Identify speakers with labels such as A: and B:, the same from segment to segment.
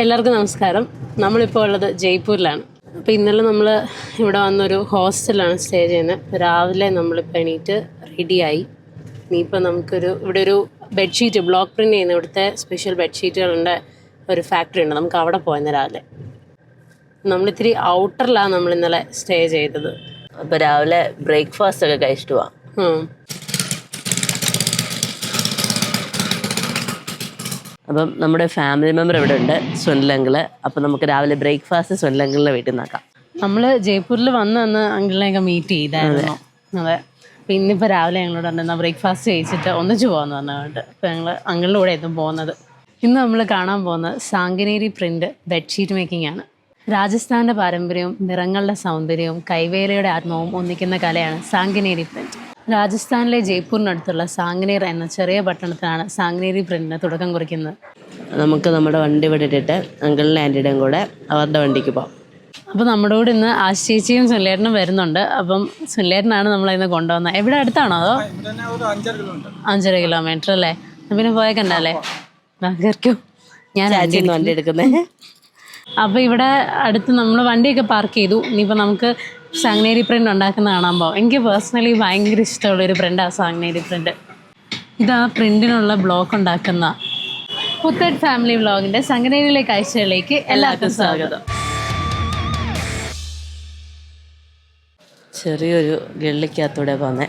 A: എല്ലാവർക്കും നമസ്കാരം. നമ്മളിപ്പോൾ ഉള്ളത് ജയ്പൂരിലാണ്. അപ്പോൾ ഇന്നലെ നമ്മൾ ഇവിടെ വന്നൊരു ഹോസ്റ്റലാണ് സ്റ്റേ ചെയ്യുന്നത്. രാവിലെ നമ്മളിപ്പോൾ എണീറ്റ് റെഡിയായി. ഇനിയിപ്പോൾ ഇവിടെ ഒരു ബെഡ്ഷീറ്റ് ബ്ലോക്ക് പ്രിൻ്റ് ചെയ്യുന്ന ഇവിടുത്തെ സ്പെഷ്യൽ ബെഡ്ഷീറ്റുകളുടെ ഒരു ഫാക്ടറി ഉണ്ട്. നമുക്ക് അവിടെ പോയെന്ന് രാവിലെ. നമ്മളിത്തിരി ഔട്ടറിലാണ് നമ്മൾ ഇന്നലെ സ്റ്റേ ചെയ്തത്.
B: അപ്പോൾ രാവിലെ ബ്രേക്ക്ഫാസ്റ്റ് ഒക്കെ കഴിച്ചിട്ട് പോവാം. അപ്പം നമ്മുടെ ഫാമിലി മെമ്പർ ഇവിടെ ഉണ്ട്, സുനിലങ്കിള്. അപ്പം നമുക്ക് രാവിലെ ബ്രേക്ക്ഫാസ്റ്റ് സുനിലങ്കിളിൻ്റെ വീട്ടിൽ നിന്നാക്കാം.
A: നമ്മൾ ജയ്പൂരിൽ വന്ന് അങ്കിളിനെയൊക്കെ മീറ്റ് ചെയ്തായിരുന്നു. അതെ. അപ്പം ഇന്നിപ്പോൾ രാവിലെ ഞങ്ങളോട് പറഞ്ഞാൽ ബ്രേക്ക്ഫാസ്റ്റ് കഴിച്ചിട്ട് ഒന്നിച്ച് പോകാമെന്ന് പറഞ്ഞുകൊണ്ട് അപ്പോൾ ഞങ്ങൾ അങ്കിളിൻ്റെ കൂടെ ആയിരുന്നു പോകുന്നത്. ഇന്ന് നമ്മൾ കാണാൻ പോകുന്നത് സാങ്കനേരി പ്രിൻ്റ് ബെഡ്ഷീറ്റ് മേക്കിംഗ് ആണ്. രാജസ്ഥാൻ്റെ പാരമ്പര്യവും നിറങ്ങളുടെ സൗന്ദര്യവും കൈവേലയുടെ ആത്മാവും ഒന്നിക്കുന്ന കലയാണ് സാങ്കനേരി പ്രിൻ്റ്. രാജസ്ഥാനിലെ ജയ്പൂരിനടുത്തുള്ള സാങ്കനേർ എന്ന ചെറിയ പട്ടണത്തിലാണ് സാങ്കനേരി പ്രിന്റിന് തുടക്കം കുറിക്കുന്നത്.
B: നമുക്ക് നമ്മുടെ വണ്ടി ഇവിടെ ഇട്ടിട്ട് അങ്കിളിൻ്റെ ആൻറ്റിയുടെയും കൂടെ അവരുടെ വണ്ടിക്ക് പോകാം.
A: അപ്പോൾ നമ്മുടെ കൂടെ ഇന്ന് ആശേച്ചിയും സുനിലേട്ടനും വരുന്നുണ്ട്. അപ്പം സുനിലേട്ടനാണ് നമ്മളിന്ന് കൊണ്ടുവന്നത്. എവിടെ അടുത്താണോ അതോ 5.5 കിലോമീറ്റർ അല്ലേ? പിന്നെ പോയേക്കണ്ടല്ലേ കയറിക്കും. ഞാൻ
B: വണ്ടി എടുക്കുന്നത്.
A: അപ്പോൾ ഇവിടെ അടുത്ത് നമ്മൾ വണ്ടിയൊക്കെ പാർക്ക് ചെയ്തു. ഇനിയിപ്പോൾ നമുക്ക് സാങ്കനേരി പ്രിൻ്റ് ഉണ്ടാക്കുന്ന കാണാൻ പോകാം. എനിക്ക് പേഴ്സണലി ഭയങ്കര ഇഷ്ടമുള്ളൊരു പ്രിൻ്റാണ് സാങ്കനേരി പ്രിൻ്റ്. ഇതാ പ്രിൻറ്റിനുള്ള ബ്ലോക്ക് ഉണ്ടാക്കുന്ന പുത്തഡ് ഫാമിലി വ്ളോഗിൻ്റെ സാങ്കനേരിയിലെ കാഴ്ചകളിലേക്ക് എല്ലാവർക്കും സ്വാഗതം.
B: ചെറിയൊരു ഗള്ളിക്കകത്തൂടെ പോന്നേ.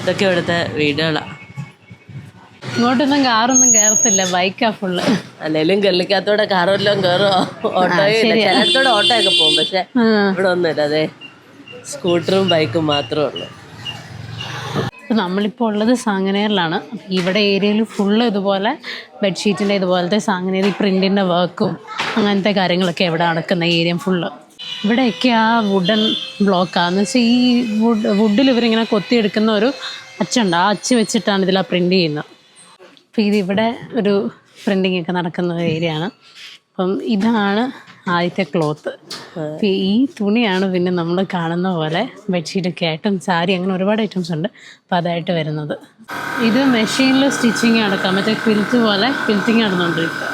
B: ഇതൊക്കെ ഇവിടുത്തെ വീടുകളാണ്.
A: ഇങ്ങോട്ടൊന്നും കാറൊന്നും കയറത്തില്ല, ബൈക്കാ ഫുള്ള്.
B: അല്ലെങ്കിലും ഗള്ളിക്കകത്തൂടെ കാറെല്ലാം കയറുമോ? ഓട്ടോയും ചിലത്തോടെ ഓട്ടോ ഒക്കെ പോകും, പക്ഷെ ഇവിടെ ഒന്നുമില്ല. അതെ, സ്കൂട്ടറും ബൈക്കും മാത്രമേ ഉള്ളൂ.
A: നമ്മളിപ്പോൾ ഉള്ളത് സാങ്കനേറിലാണ്. ഇവിടെ ഏരിയയിൽ ഫുള്ള് ഇതുപോലെ ബെഡ്ഷീറ്റിൻ്റെ ഇതുപോലത്തെ സാങ്കനേരി പ്രിൻറ്റിൻ്റെ വർക്കും അങ്ങനത്തെ കാര്യങ്ങളൊക്കെ ഇവിടെ നടക്കുന്ന ഏരിയ ഫുള്ള്. ഇവിടെയൊക്കെ ആ വുഡൻ ബ്ലോക്കാന്ന് വെച്ചാൽ ഈ വുഡിൽ ഇവരിങ്ങനെ കൊത്തിയെടുക്കുന്ന ഒരു അച്ചുണ്ട്. ആ അച്ച് വെച്ചിട്ടാണ് ഇതിൽ പ്രിൻ്റ് ചെയ്യുന്നത്. അപ്പോൾ ഇതിവിടെ ഒരു പ്രിൻറ്റിങ് ഒക്കെ നടക്കുന്ന ഏരിയ ആണ്. അപ്പം ഇതാണ് ആദ്യത്തെ ക്ലോത്ത്. ഈ തുണിയാണ് പിന്നെ നമ്മൾ കാണുന്ന പോലെ ബെഡ്ഷീറ്റൊക്കെ ആയിട്ടും സാരി അങ്ങനെ ഒരുപാട് ഐറ്റംസ് ഉണ്ട്. അപ്പോൾ അതായിട്ട് വരുന്നത് ഇത് മെഷീനിൽ സ്റ്റിച്ചിങ് നടക്കാം. മറ്റേ ക്വിൽറ്റ് പോലെ ക്വിൽറ്റിങ് നടന്നുകൊണ്ടിരിക്കുക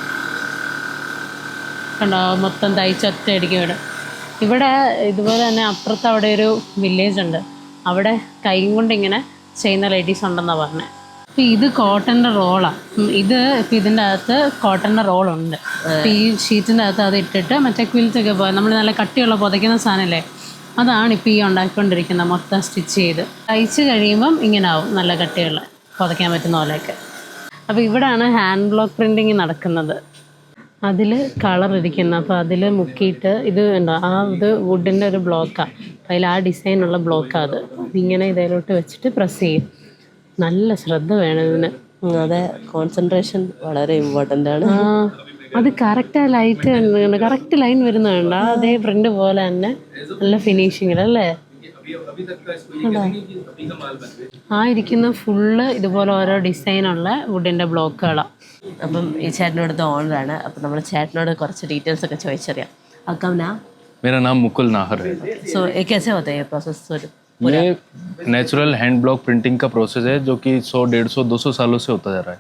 A: കണ്ടോ, മൊത്തം തയ്ച്ചൊറ്റയടിക്കും ഇവിടെ. ഇതുപോലെ തന്നെ അപ്പുറത്ത് അവിടെ ഒരു വില്ലേജ് ഉണ്ട്. അവിടെ കൈ കൊണ്ട് ഇങ്ങനെ ചെയ്യുന്ന ലേഡീസ് ഉണ്ടെന്നാണ് പറഞ്ഞത്. അപ്പോൾ ഇത് കോട്ടൻ്റെ റോളാണ്. ഇപ്പം ഇതിൻ്റെ അകത്ത് കോട്ടൻ്റെ റോളുണ്ട്. ഈ ഷീറ്റിൻ്റെ അകത്ത് അത് ഇട്ടിട്ട് മറ്റേ ക്വിൽറ്റൊക്കെ പോലെ നമ്മൾ നല്ല കട്ടിയുള്ള പുതയ്ക്കുന്ന സാധനമല്ലേ, അതാണ് ഇപ്പോൾ ഈ ഉണ്ടാക്കിക്കൊണ്ടിരിക്കുന്നത്. മൊത്തം സ്റ്റിച്ച് ചെയ്ത് തയ്ച്ച് കഴിയുമ്പം ഇങ്ങനെ ആവും, നല്ല കട്ടിയുള്ള പുതയ്ക്കാൻ പറ്റുന്ന പോലെയൊക്കെ. അപ്പോൾ ഇവിടെയാണ് ഹാൻഡ് ബ്ലോക്ക് പ്രിൻറ്റിങ് നടക്കുന്നത്. അതിൽ കളർ ഇരിക്കുന്നത്. അപ്പോൾ അതിൽ മുക്കിയിട്ട് ഇത് ഉണ്ടോ, ഇത് വുഡിൻ്റെ ഒരു ബ്ലോക്കാണ്. അതിൽ ആ ഡിസൈനുള്ള ബ്ലോക്കാണ് അത്. ഇങ്ങനെ ഇതിലോട്ട് വെച്ചിട്ട് പ്രസ് ചെയ്യും. നല്ല ശ്രദ്ധ വേണം ഇതിന്.
B: അതെ, കോൺസെൻട്രേഷൻ വളരെ ഇമ്പോർട്ടൻ്റ് ആണ്.
A: അത് കറക്റ്റ് ലൈറ്റ് കറക്റ്റ് ലൈൻ വരുന്നുണ്ട്. അതേ പ്രിന്റ് പോലെ തന്നെ നല്ല ഫിനിഷിങ്ങിലല്ലേ. ആ ഇരിക്കുന്ന ഫുള്ള് ഇതുപോലെ ഓരോ ഡിസൈനുള്ള വുഡിൻ്റെ ബ്ലോക്കുകളാണ്.
B: അപ്പം ഈ ചേട്ടനോടത്തെ ഓണറാണ്. അപ്പം നമ്മൾ ചേട്ടനോട് കുറച്ച് ഡീറ്റെയിൽസ് ഒക്കെ ചോദിച്ചറിയാം. അക്കൗനാ
C: मेरा नाम मुकुल नाहर है.
B: सो ये कैसे होता है ये प्रोसेस?
C: ये नेचुरल हैंड ब्लॉक प्रिंटिंग का प्रोसेस है जो कि 100, 150, 200 सालों से होता जा रहा है.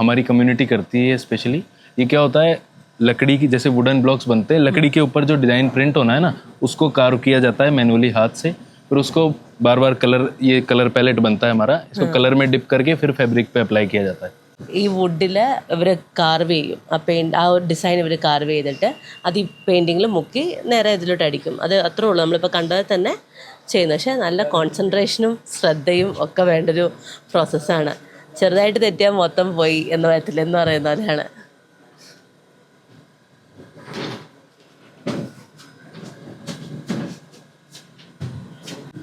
C: हमारी कम्युनिटी करती है स्पेशली. ये क्या होता है, लकड़ी की जैसे वुडन ब्लॉक्स बनते हैं, लकड़ी के ऊपर जो डिज़ाइन प्रिंट होना है ना, उसको कार्व किया जाता है मैनुअली हाथ से. फिर उसको बार बार ये कलर पैलेट बनता है हमारा, इसको कलर में डिप करके फिर फैब्रिक पे अप्लाई किया जाता है.
B: ഈ വുഡിൽ ഇവർ കാർവ് ചെയ്യും. ആ ഒരു ഡിസൈൻ ഇവർ കാർവ് ചെയ്തിട്ട് അത് ഈ പെയിൻറ്റിങ്ങിൽ മുക്കി നേരെ ഇതിലോട്ട് അടിക്കും. അത് അത്രേ ഉള്ളൂ, നമ്മളിപ്പോൾ കണ്ടത് തന്നെ ചെയ്യുന്നത്. പക്ഷേ നല്ല കോൺസെൻട്രേഷനും ശ്രദ്ധയും ഒക്കെ വേണ്ടൊരു പ്രോസസ്സാണ്. ചെറുതായിട്ട് തെറ്റിയാൽ മൊത്തം പോയി എന്ന് പറയത്തില്ല എന്ന് പറയുന്ന പോലെയാണ്.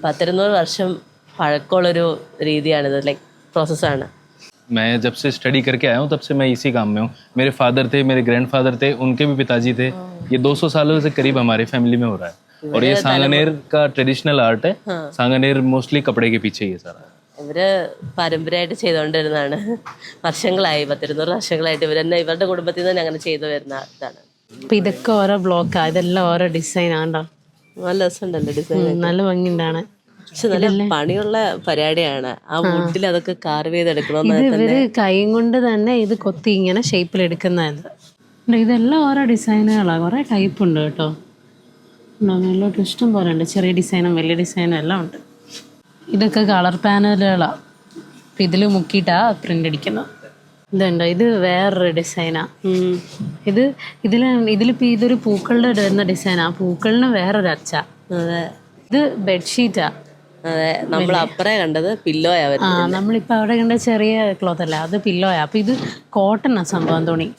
B: പത്തിരുന്നൂറ് വർഷം പഴക്കമുള്ളൊരു രീതിയാണിത്, ലൈക്ക് പ്രോസസ്സാണ്.
C: मैं जब से स्टडी करके आया हूँ तब से मैं इसी काम में हूँ. मेरे फादर थे, मेरे ग्रैंडफादर थे, उनके भी पिताजी थे. ये 200 सालों से करीब हमारे फैमिली में हो रहा है. और ये सांगनेर का ट्रेडिशनल आर्ट है. सांगनेर मोस्टली कपड़े के पीछे ये सारा.
B: ഇവർ പാരമ്പര്യമായിട്ട് ചെയ്തുകൊണ്ടിരുന്നതാണ്. വർഷങ്ങളായി, 100-200 വർഷങ്ങളായിട്ട് ഇവർ തന്നെ ഇവരുടെ കുടുംബത്തിൽ നിന്ന് അങ്ങനെ ചെയ്തു വരുന്ന ഇതാണ്.
A: അപ്പം ഇതൊക്കെ ഓരോ ബ്ലോക്കാണ്, ഇതെല്ലാം ഓരോ ഡിസൈൻ ആണ്ടോ.
B: നല്ല രസമുണ്ടല്ലോ ഡിസൈൻ,
A: നല്ല ഭംഗിയുണ്ടാണ്.
B: പക്ഷെ നല്ല പണിയുള്ള പരിപാടിയാണ്. ആ വുഡിൽ അതൊക്കെ കാർവ് ചെയ്തെടുക്കണം.
A: ഇവര് കൈ കൊണ്ട് തന്നെ ഇത് കൊത്തി ഇങ്ങനെ ഷേപ്പിൽ എടുക്കുന്നത്. ഇതെല്ലാം ഓരോ ഡിസൈനുകളാണ്, കുറേ ടൈപ്പ് ഉണ്ട് കേട്ടോ. മേലോട്ട് ഇഷ്ടം പോലെ ഉണ്ട്, ചെറിയ ഡിസൈനും വലിയ ഡിസൈനും എല്ലാം ഉണ്ട്. ഇതൊക്കെ കളർ പാനലുകളാണ്. അപ്പം ഇതിൽ മുക്കിയിട്ടാണ് പ്രിൻ്റ് അടിക്കുന്നത്. ഇതുണ്ടോ, ഇത് വേറൊരു ഡിസൈനാണ്. ഇതിലിപ്പോൾ ഇതൊരു പൂക്കളുടെ വരുന്ന ഡിസൈനാണ്. പൂക്കളിന് വേറൊരു അച്ച.
B: അതെ,
A: ഇത് ബെഡ്ഷീറ്റാ.
B: അതെ, നമ്മൾ അപ്പറേ കണ്ടത് പില്ലോയാ.
A: നമ്മളിപ്പോൾ അവിടെ കണ്ട ചെറിയ ക്ലോത്ത് അല്ല, അത് പില്ലോയാ. അപ്പം ഇത് കോട്ടനാ സംഭവം, തുണി.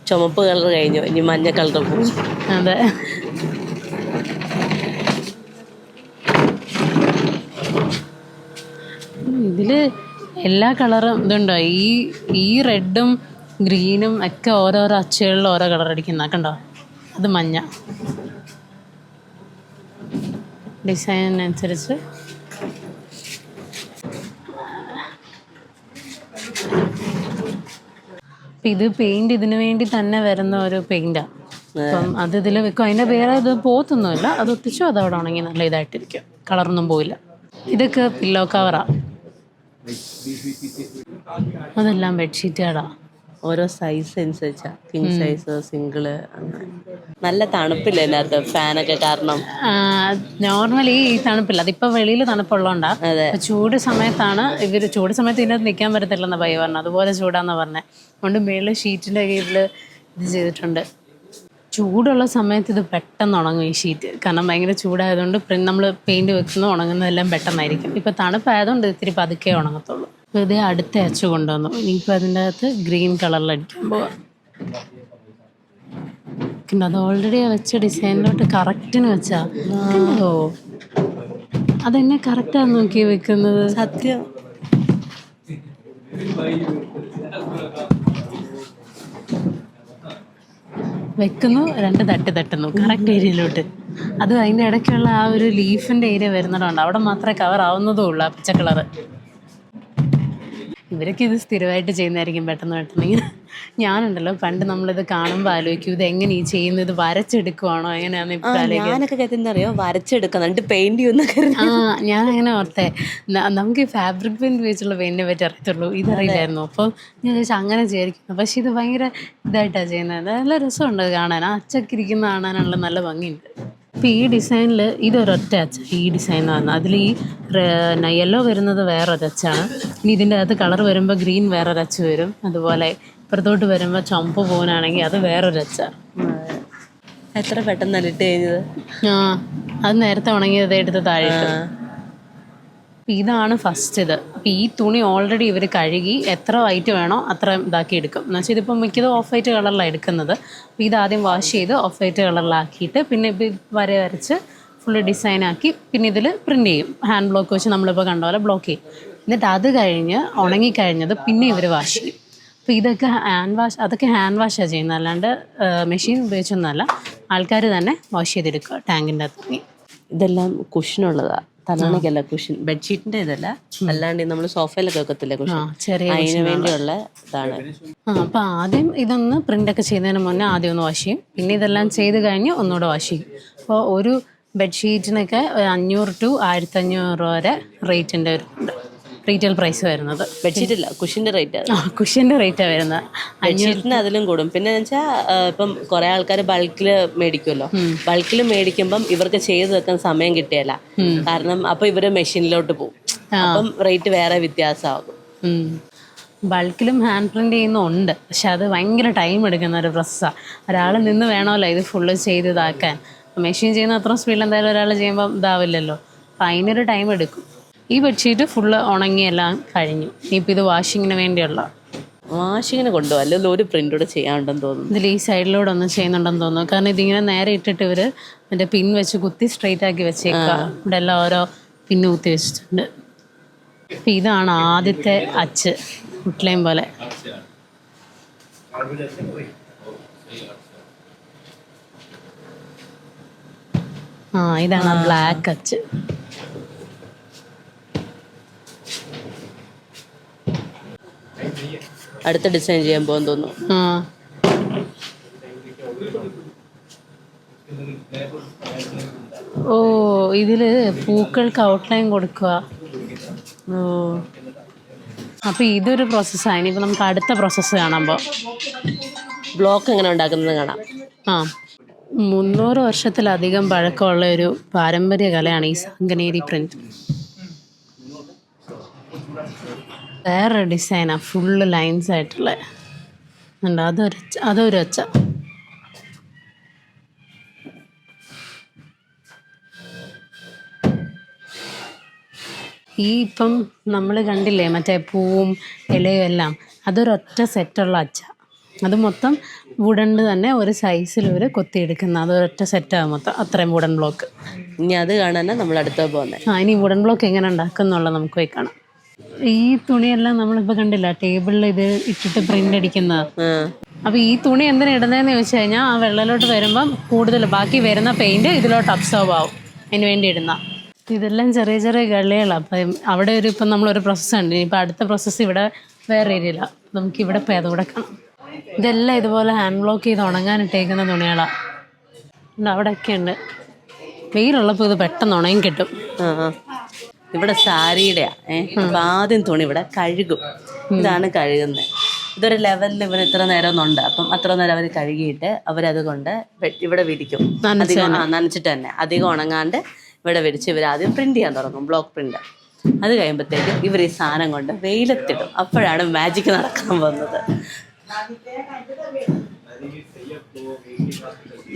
B: ചുമപ്പ് കളർ കഴിഞ്ഞു, ഇനി മഞ്ഞ കളർ പോകും.
A: അതെ, ഇതില് എല്ലാ കളറും ഇതുണ്ടോ. ഈ റെഡും ഗ്രീനും ഒക്കെ ഓരോരോ അച്ചുകളിൽ ഓരോ കളർ അടിക്കുന്ന കണ്ടോ. അത് മഞ്ഞ ഡിസൈനനുസരിച്ച്. ഇത് പെയിന്റ് ഇതിനു വേണ്ടി തന്നെ വരുന്ന ഒരു പെയിന്റാ. അപ്പം അത് ഇതിൽ വെക്കും. അതിൻ്റെ വേറെ ഇത് പോത്തൊന്നുമില്ല, അത് ഒട്ടിച്ചു അതവിടെ ഉണങ്ങി നല്ല ഇതായിട്ടിരിക്കും, കളറൊന്നും പോയില്ല. ഇതൊക്കെ പില്ലോ കവറാ. അതെല്ലാം ബെഡ്ഷീറ്റുകളാ.
B: ഓരോ സൈസ് അനുസരിച്ചാ, കിങ് സൈസ്, സിംഗിള്. നല്ല തണുപ്പില്ല അതിനകത്ത്, ഫാനൊക്കെ കാരണം.
A: നോർമലി ഈ തണുപ്പില്ല, അതിപ്പോൾ വെളിയിൽ തണുപ്പുള്ളതുകൊണ്ടാ. ചൂട് സമയത്താണ് ചൂട് സമയത്ത് ഇതിനകത്ത് നിൽക്കാൻ പറ്റത്തില്ലെന്നാ ഭയ പറഞ്ഞത്. അതുപോലെ ചൂടാന്നാ പറഞ്ഞത്. അതുകൊണ്ട് മേളിൽ ഷീറ്റിൻ്റെ കീഴിൽ ഇത് ചെയ്തിട്ടുണ്ട്. ചൂടുള്ള സമയത്ത് ഇത് പെട്ടെന്ന് ഉണങ്ങും ഈ ഷീറ്റ്, കാരണം ഭയങ്കര ചൂടായതുകൊണ്ട് നമ്മൾ പെയിൻറ്റ് വെക്കുന്നത് ഉണങ്ങുന്നതെല്ലാം പെട്ടെന്നായിരിക്കും. ഇപ്പോൾ തണുപ്പായതുകൊണ്ട് ഇത്തിരി പതുക്കെ ഉണങ്ങത്തുള്ളൂ. അപ്പോൾ ഇതേ അടുത്ത അച്ച് കൊണ്ടുവന്നു. ഇനിയിപ്പോൾ അതിൻ്റെ അകത്ത് ഗ്രീൻ കളറിൽ അടിക്കാൻ പോവാം. അത് ഓൾറെഡി വെച്ച ഡിസൈനിലോട്ട് കറക്റ്റിന് വെച്ചാ. ഓ, അതെന്നെ കറക്റ്റാന്ന് നോക്കി വെക്കുന്നത്.
B: സത്യം.
A: വെക്കുന്നു, രണ്ട് തട്ടുന്നു കറക്റ്റ് ഏരിയയിലോട്ട്. അത് അതിൻ്റെ ഇടയ്ക്കുള്ള ആ ഒരു ലീഫിൻ്റെ ഏരിയ വരുന്നതുകൊണ്ട് അവിടെ മാത്രമേ കവർ ആവുന്നതും ഉള്ളൂ ആ പച്ച കളറ്. ഇവരൊക്കെ ഇത് സ്ഥിരമായിട്ട് ചെയ്യുന്നതായിരിക്കും പെട്ടെന്ന് ഇങ്ങനെ. ഞാനുണ്ടല്ലോ പണ്ട് നമ്മളിത് കാണുമ്പോൾ ആലോചിക്കും, ഇത് എങ്ങനെ ഈ ചെയ്യുന്നത്, ഇത് വരച്ചെടുക്കുവാണോ എങ്ങനെയാണെന്ന് ഇപ്പോൾ
B: ഞാനൊക്കെ കരുതുന്നറിയോ, വരച്ചെടുക്കാം എന്നിട്ട് പെയിന്റ് ചെയ്യുന്ന.
A: ഞാനങ്ങനെ ഓർത്തേ, നമുക്ക് ഈ ഫാബ്രിക് പെയിന്റ് വെച്ചുള്ള പെയിന്റിനെ പറ്റി അറിയത്തുള്ളൂ, ഇതറിയില്ലായിരുന്നു. അപ്പോൾ ഞാൻ ചോദിച്ചാൽ അങ്ങനെ വിചാരിക്കുന്നു. പക്ഷെ ഇത് ഭയങ്കര ഇതായിട്ടാണ് ചെയ്യുന്നത്. നല്ല രസമുണ്ട് കാണാൻ, ആ അച്ചൊക്കെ ഇരിക്കുന്ന കാണാനുള്ള നല്ല ഭംഗിയുണ്ട്. അപ്പോൾ ഈ ഡിസൈനിൽ ഇതൊരൊറ്റ അച്ച, ഈ ഡിസൈൻ വന്നത്. അതിൽ ഈ യെല്ലോ വരുന്നത് വേറൊരച്ചാണ്. ഇനി ഇതിൻ്റെ അകത്ത് കളർ വരുമ്പോൾ ഗ്രീൻ വേറൊരച്ച് വരും. അതുപോലെ ഇപ്പുറത്തോട്ട് വരുമ്പോൾ ചുമപ്പ് പോകാനാണെങ്കിൽ അത് വേറൊരച്ച.
B: എത്ര പെട്ടെന്ന് ഇട്ട് കഴിഞ്ഞത്.
A: അത് നേരത്തെ ഉണങ്ങിയത് എടുത്ത് താഴെ. ഇതാണ് ഫസ്റ്റ് ഇത്. അപ്പം ഈ തുണി ഓൾറെഡി ഇവർ കഴുകി എത്ര വൈറ്റ് വേണോ അത്ര ഇതാക്കി എടുക്കും. എന്ന് വെച്ചാൽ ഇതിപ്പം മിക്കത് ഓഫ് വൈറ്റ് കളറിലാണ് എടുക്കുന്നത്. അപ്പോൾ ഇതാദ്യം വാഷ് ചെയ്ത് ഓഫ് വൈറ്റ് കളറിലാക്കിയിട്ട് പിന്നെ വരച്ച് ഫുള്ള് ഡിസൈനാക്കി പിന്നെ ഇതിൽ പ്രിൻ്റ് ചെയ്യും. ഹാൻഡ് ബ്ലോക്ക് വെച്ച് നമ്മളിപ്പോൾ കണ്ട പോലെ ബ്ലോക്ക് ചെയ്യും. എന്നിട്ട് അത് കഴിഞ്ഞ് ഉണങ്ങിക്കഴിഞ്ഞത് പിന്നെ ഇവർ വാഷ് ചെയ്യും. അപ്പോൾ ഇതൊക്കെ അതൊക്കെ ഹാൻഡ് വാഷാണ് ചെയ്യുന്നത്, അല്ലാണ്ട് മെഷീൻ ഉപയോഗിച്ചൊന്നുമല്ല. ആൾക്കാർ തന്നെ വാഷ് ചെയ്തെടുക്കുക ടാങ്കിൻ്റെ അകത്ത്.
B: ഇതെല്ലാം കുഷനുള്ളതാണ്, തലണക്കല്ല കുഷൻ. ബെഡ്ഷീറ്റിൻ്റെ ഇതല്ല, അല്ലാണ്ട് നമ്മൾ സോഫയിലൊക്കെ വെക്കത്തില്ലേ കുഷൻ, അതിന് വേണ്ടിയുള്ള ഇതാണ്.
A: അപ്പോൾ ആദ്യം ഇതൊന്ന് പ്രിൻ്റൊക്കെ ചെയ്യുന്നതിന് മുന്നേ ആദ്യം ഒന്ന് വാഷ് ചെയ്യും. പിന്നെ ഇതെല്ലാം ചെയ്ത് കഴിഞ്ഞ് ഒന്നുകൂടെ വാഷ് ചെയ്യും. അപ്പോൾ ഒരു ബെഡ്ഷീറ്റിനൊക്കെ 500 to 1500 വരെ റേറ്റിൻ്റെ ഉണ്ട്, റീറ്റെയിൽ പ്രൈസ് വരുന്നത്.
B: ബെഡ്ഷീറ്റില്ല, കുഷിൻ്റെ റേറ്റ്.
A: കുഷ്യൻ്റെ റേറ്റാണ് വരുന്നത്.
B: ബെഡ്ഷീറ്റിന് അതിലും കൂടും. പിന്നെ വെച്ചാൽ ഇപ്പം കുറേ ആൾക്കാർ ബൾക്കിൽ മേടിക്കുമല്ലോ. ബൾക്കിൽ മേടിക്കുമ്പം ഇവർക്ക് ചെയ്ത് വെക്കാൻ സമയം കിട്ടിയല്ല, കാരണം അപ്പം ഇവർ മെഷീനിലോട്ട് പോകും. അപ്പം റേറ്റ് വേറെ വ്യത്യാസമാകും.
A: ബൾക്കിലും ഹാൻഡ് പ്രിൻ്റ് ചെയ്യുന്നുണ്ട്, പക്ഷെ അത് ഭയങ്കര ടൈം എടുക്കുന്ന ഒരു പ്രോസസ്സാണ്. ഒരാൾ നിന്ന് വേണമല്ലോ ഇത് ഫുള്ള് ചെയ്ത് ഇതാക്കാൻ. മെഷീൻ ചെയ്യുന്ന അത്ര സ്പീഡിൽ എന്തായാലും ഒരാൾ ചെയ്യുമ്പോൾ ഇതാവില്ലല്ലോ. അപ്പം അതിനൊരു ടൈം എടുക്കും. ഈ ബെഡ്ഷീറ്റ് ഫുള്ള് ഉണങ്ങിയെല്ലാം കഴിഞ്ഞു. ഇനിയിപ്പോൾ ഇത് വാഷിങ്ങിന് വേണ്ടിയുള്ള
B: വാഷിങ്ങിന് കൊണ്ടുപോകും, അല്ലെങ്കിൽ ഒരു പ്രിൻ്റൂടെ ചെയ്യാനുണ്ടെന്ന് തോന്നുന്നു.
A: ഇതിൽ ഈ സൈഡിലൂടെ ഒന്ന് ചെയ്യുന്നുണ്ടെന്ന് തോന്നുന്നു. കാരണം ഇതിങ്ങനെ നേരെ ഇട്ടിട്ട് ഇവർ മറ്റേ പിൻ വെച്ച് കുത്തി സ്ട്രെയിറ്റ് ആക്കി വെച്ചേക്കുക. ഇവിടെ എല്ലാം ഓരോ പിന്ന് കുത്തി വെച്ചിട്ടുണ്ട്. അപ്പം ഇതാണ് ആദ്യത്തെ അച്ച്, മുട്ട്ലയും പോലെ. ഇതാണ് ബ്ലാക്ക് അച്ച്.
B: അടുത്ത ഡിസൈൻ ചെയ്യാൻ പോകുന്നു തോന്നുന്നു.
A: ഓ, ഇതില് പൂക്കൾക്ക് ഔട്ട്ലൈൻ കൊടുക്കുക. അപ്പോൾ ഇതൊരു പ്രോസസ്സാണ്. ഇനിയിപ്പോൾ നമുക്ക് അടുത്ത പ്രോസസ്സ് കാണുമ്പോൾ
B: ബ്ലോക്ക് എങ്ങനെ ഉണ്ടാക്കുന്നത് കാണാം.
A: ആ 300 വർഷത്തിലധികം പഴക്കമുള്ള ഒരു പാരമ്പര്യ കലയാണ് ഈ സാങ്കനേരി പ്രിന്റ്. വേറൊരു ഡിസൈനാണ്, ഫുള്ള് ലൈൻസ് ആയിട്ടുള്ള ഉണ്ട്. അതൊരു ഒച്ച. ഈ ഇപ്പം നമ്മൾ കണ്ടില്ലേ മറ്റേ പൂവും ഇലയും എല്ലാം, അതൊരൊറ്റ സെറ്റുള്ള അച്ച. അത് മൊത്തം വുഡണ്ട് തന്നെ ഒരു സൈസിൽ ഒരു കൊത്തിയെടുക്കുന്ന അതൊരൊറ്റ സെറ്റാണ് മൊത്തം. അത്രയും വുഡൻ ബ്ലോക്ക്.
B: ഇനി അത് കാണാനാണ് നമ്മൾ അടുത്ത് പോകുന്നത്.
A: ഇനി വുഡൻ ബ്ലോക്ക് എങ്ങനെ ഉണ്ടാക്കുന്നുള്ളത് നമുക്ക് പോയി കാണാം. ഈ തുണിയെല്ലാം നമ്മളിപ്പോൾ കണ്ടില്ല ടേബിളിൽ ഇത് ഇട്ടിട്ട് പ്രിന്റ് അടിക്കുന്നത്. അപ്പോൾ ഈ തുണി എന്തിനാ ഇടുന്നതെന്ന് ചോദിച്ചു കഴിഞ്ഞാൽ ആ വെള്ളയിലോട്ട് വരുമ്പം കൂടുതൽ ബാക്കി വരുന്ന പെയിന്റ് ഇതിലോട്ട് അബ്സോർബ് ആവും. അതിന് വേണ്ടി ഇടുന്ന ഇതെല്ലാം ചെറിയ ചെറിയ ഗള്ളികളാണ്. അപ്പം അവിടെ ഇപ്പം നമ്മളൊരു പ്രോസസ്സുണ്ട്. ഇനിയിപ്പോൾ അടുത്ത പ്രോസസ്സ് ഇവിടെ വേറെ ഏരിയയില്ല. നമുക്ക് ഇവിടെ പോയി അതുകൂടെ കാണാം. ഇതെല്ലാം ഇതുപോലെ ഹാൻഡ് ബ്ലോക്ക് ചെയ്ത് ഉണങ്ങാനിട്ടേക്കുന്ന തുണികളാണ്. അവിടെയൊക്കെ ഉണ്ട്. വെയിലുള്ളപ്പോൾ ഇത് പെട്ടെന്ന് ഉണങ്ങി കിട്ടും.
B: ഇവിടെ സാരിയുടെയാണ്. അപ്പം ആദ്യം തുണി ഇവിടെ കഴുകും. ഇതാണ് കഴുകുന്നത്. ഇതൊരു ലെവലിൽ ഇവർ ഇത്ര നേരം ഒന്നുണ്ട്. അപ്പം അത്ര നേരം അവർ കഴുകിയിട്ട് അവരത് കൊണ്ട് ഇവിടെ വിരിക്കും. അധികം നനച്ചിട്ട് തന്നെ അധികം ഉണങ്ങാണ്ട് ഇവിടെ വിരിച്ച് ഇവർ ആദ്യം പ്രിന്റ് ചെയ്യാൻ തുടങ്ങും, ബ്ലോക്ക് പ്രിന്റ്. അത് കഴിയുമ്പോഴത്തേക്കും ഇവർ ഈ സാധനം കൊണ്ട് വെയിലത്തിടും. അപ്പോഴാണ് മാജിക് നടക്കാൻ പോകുന്നത്.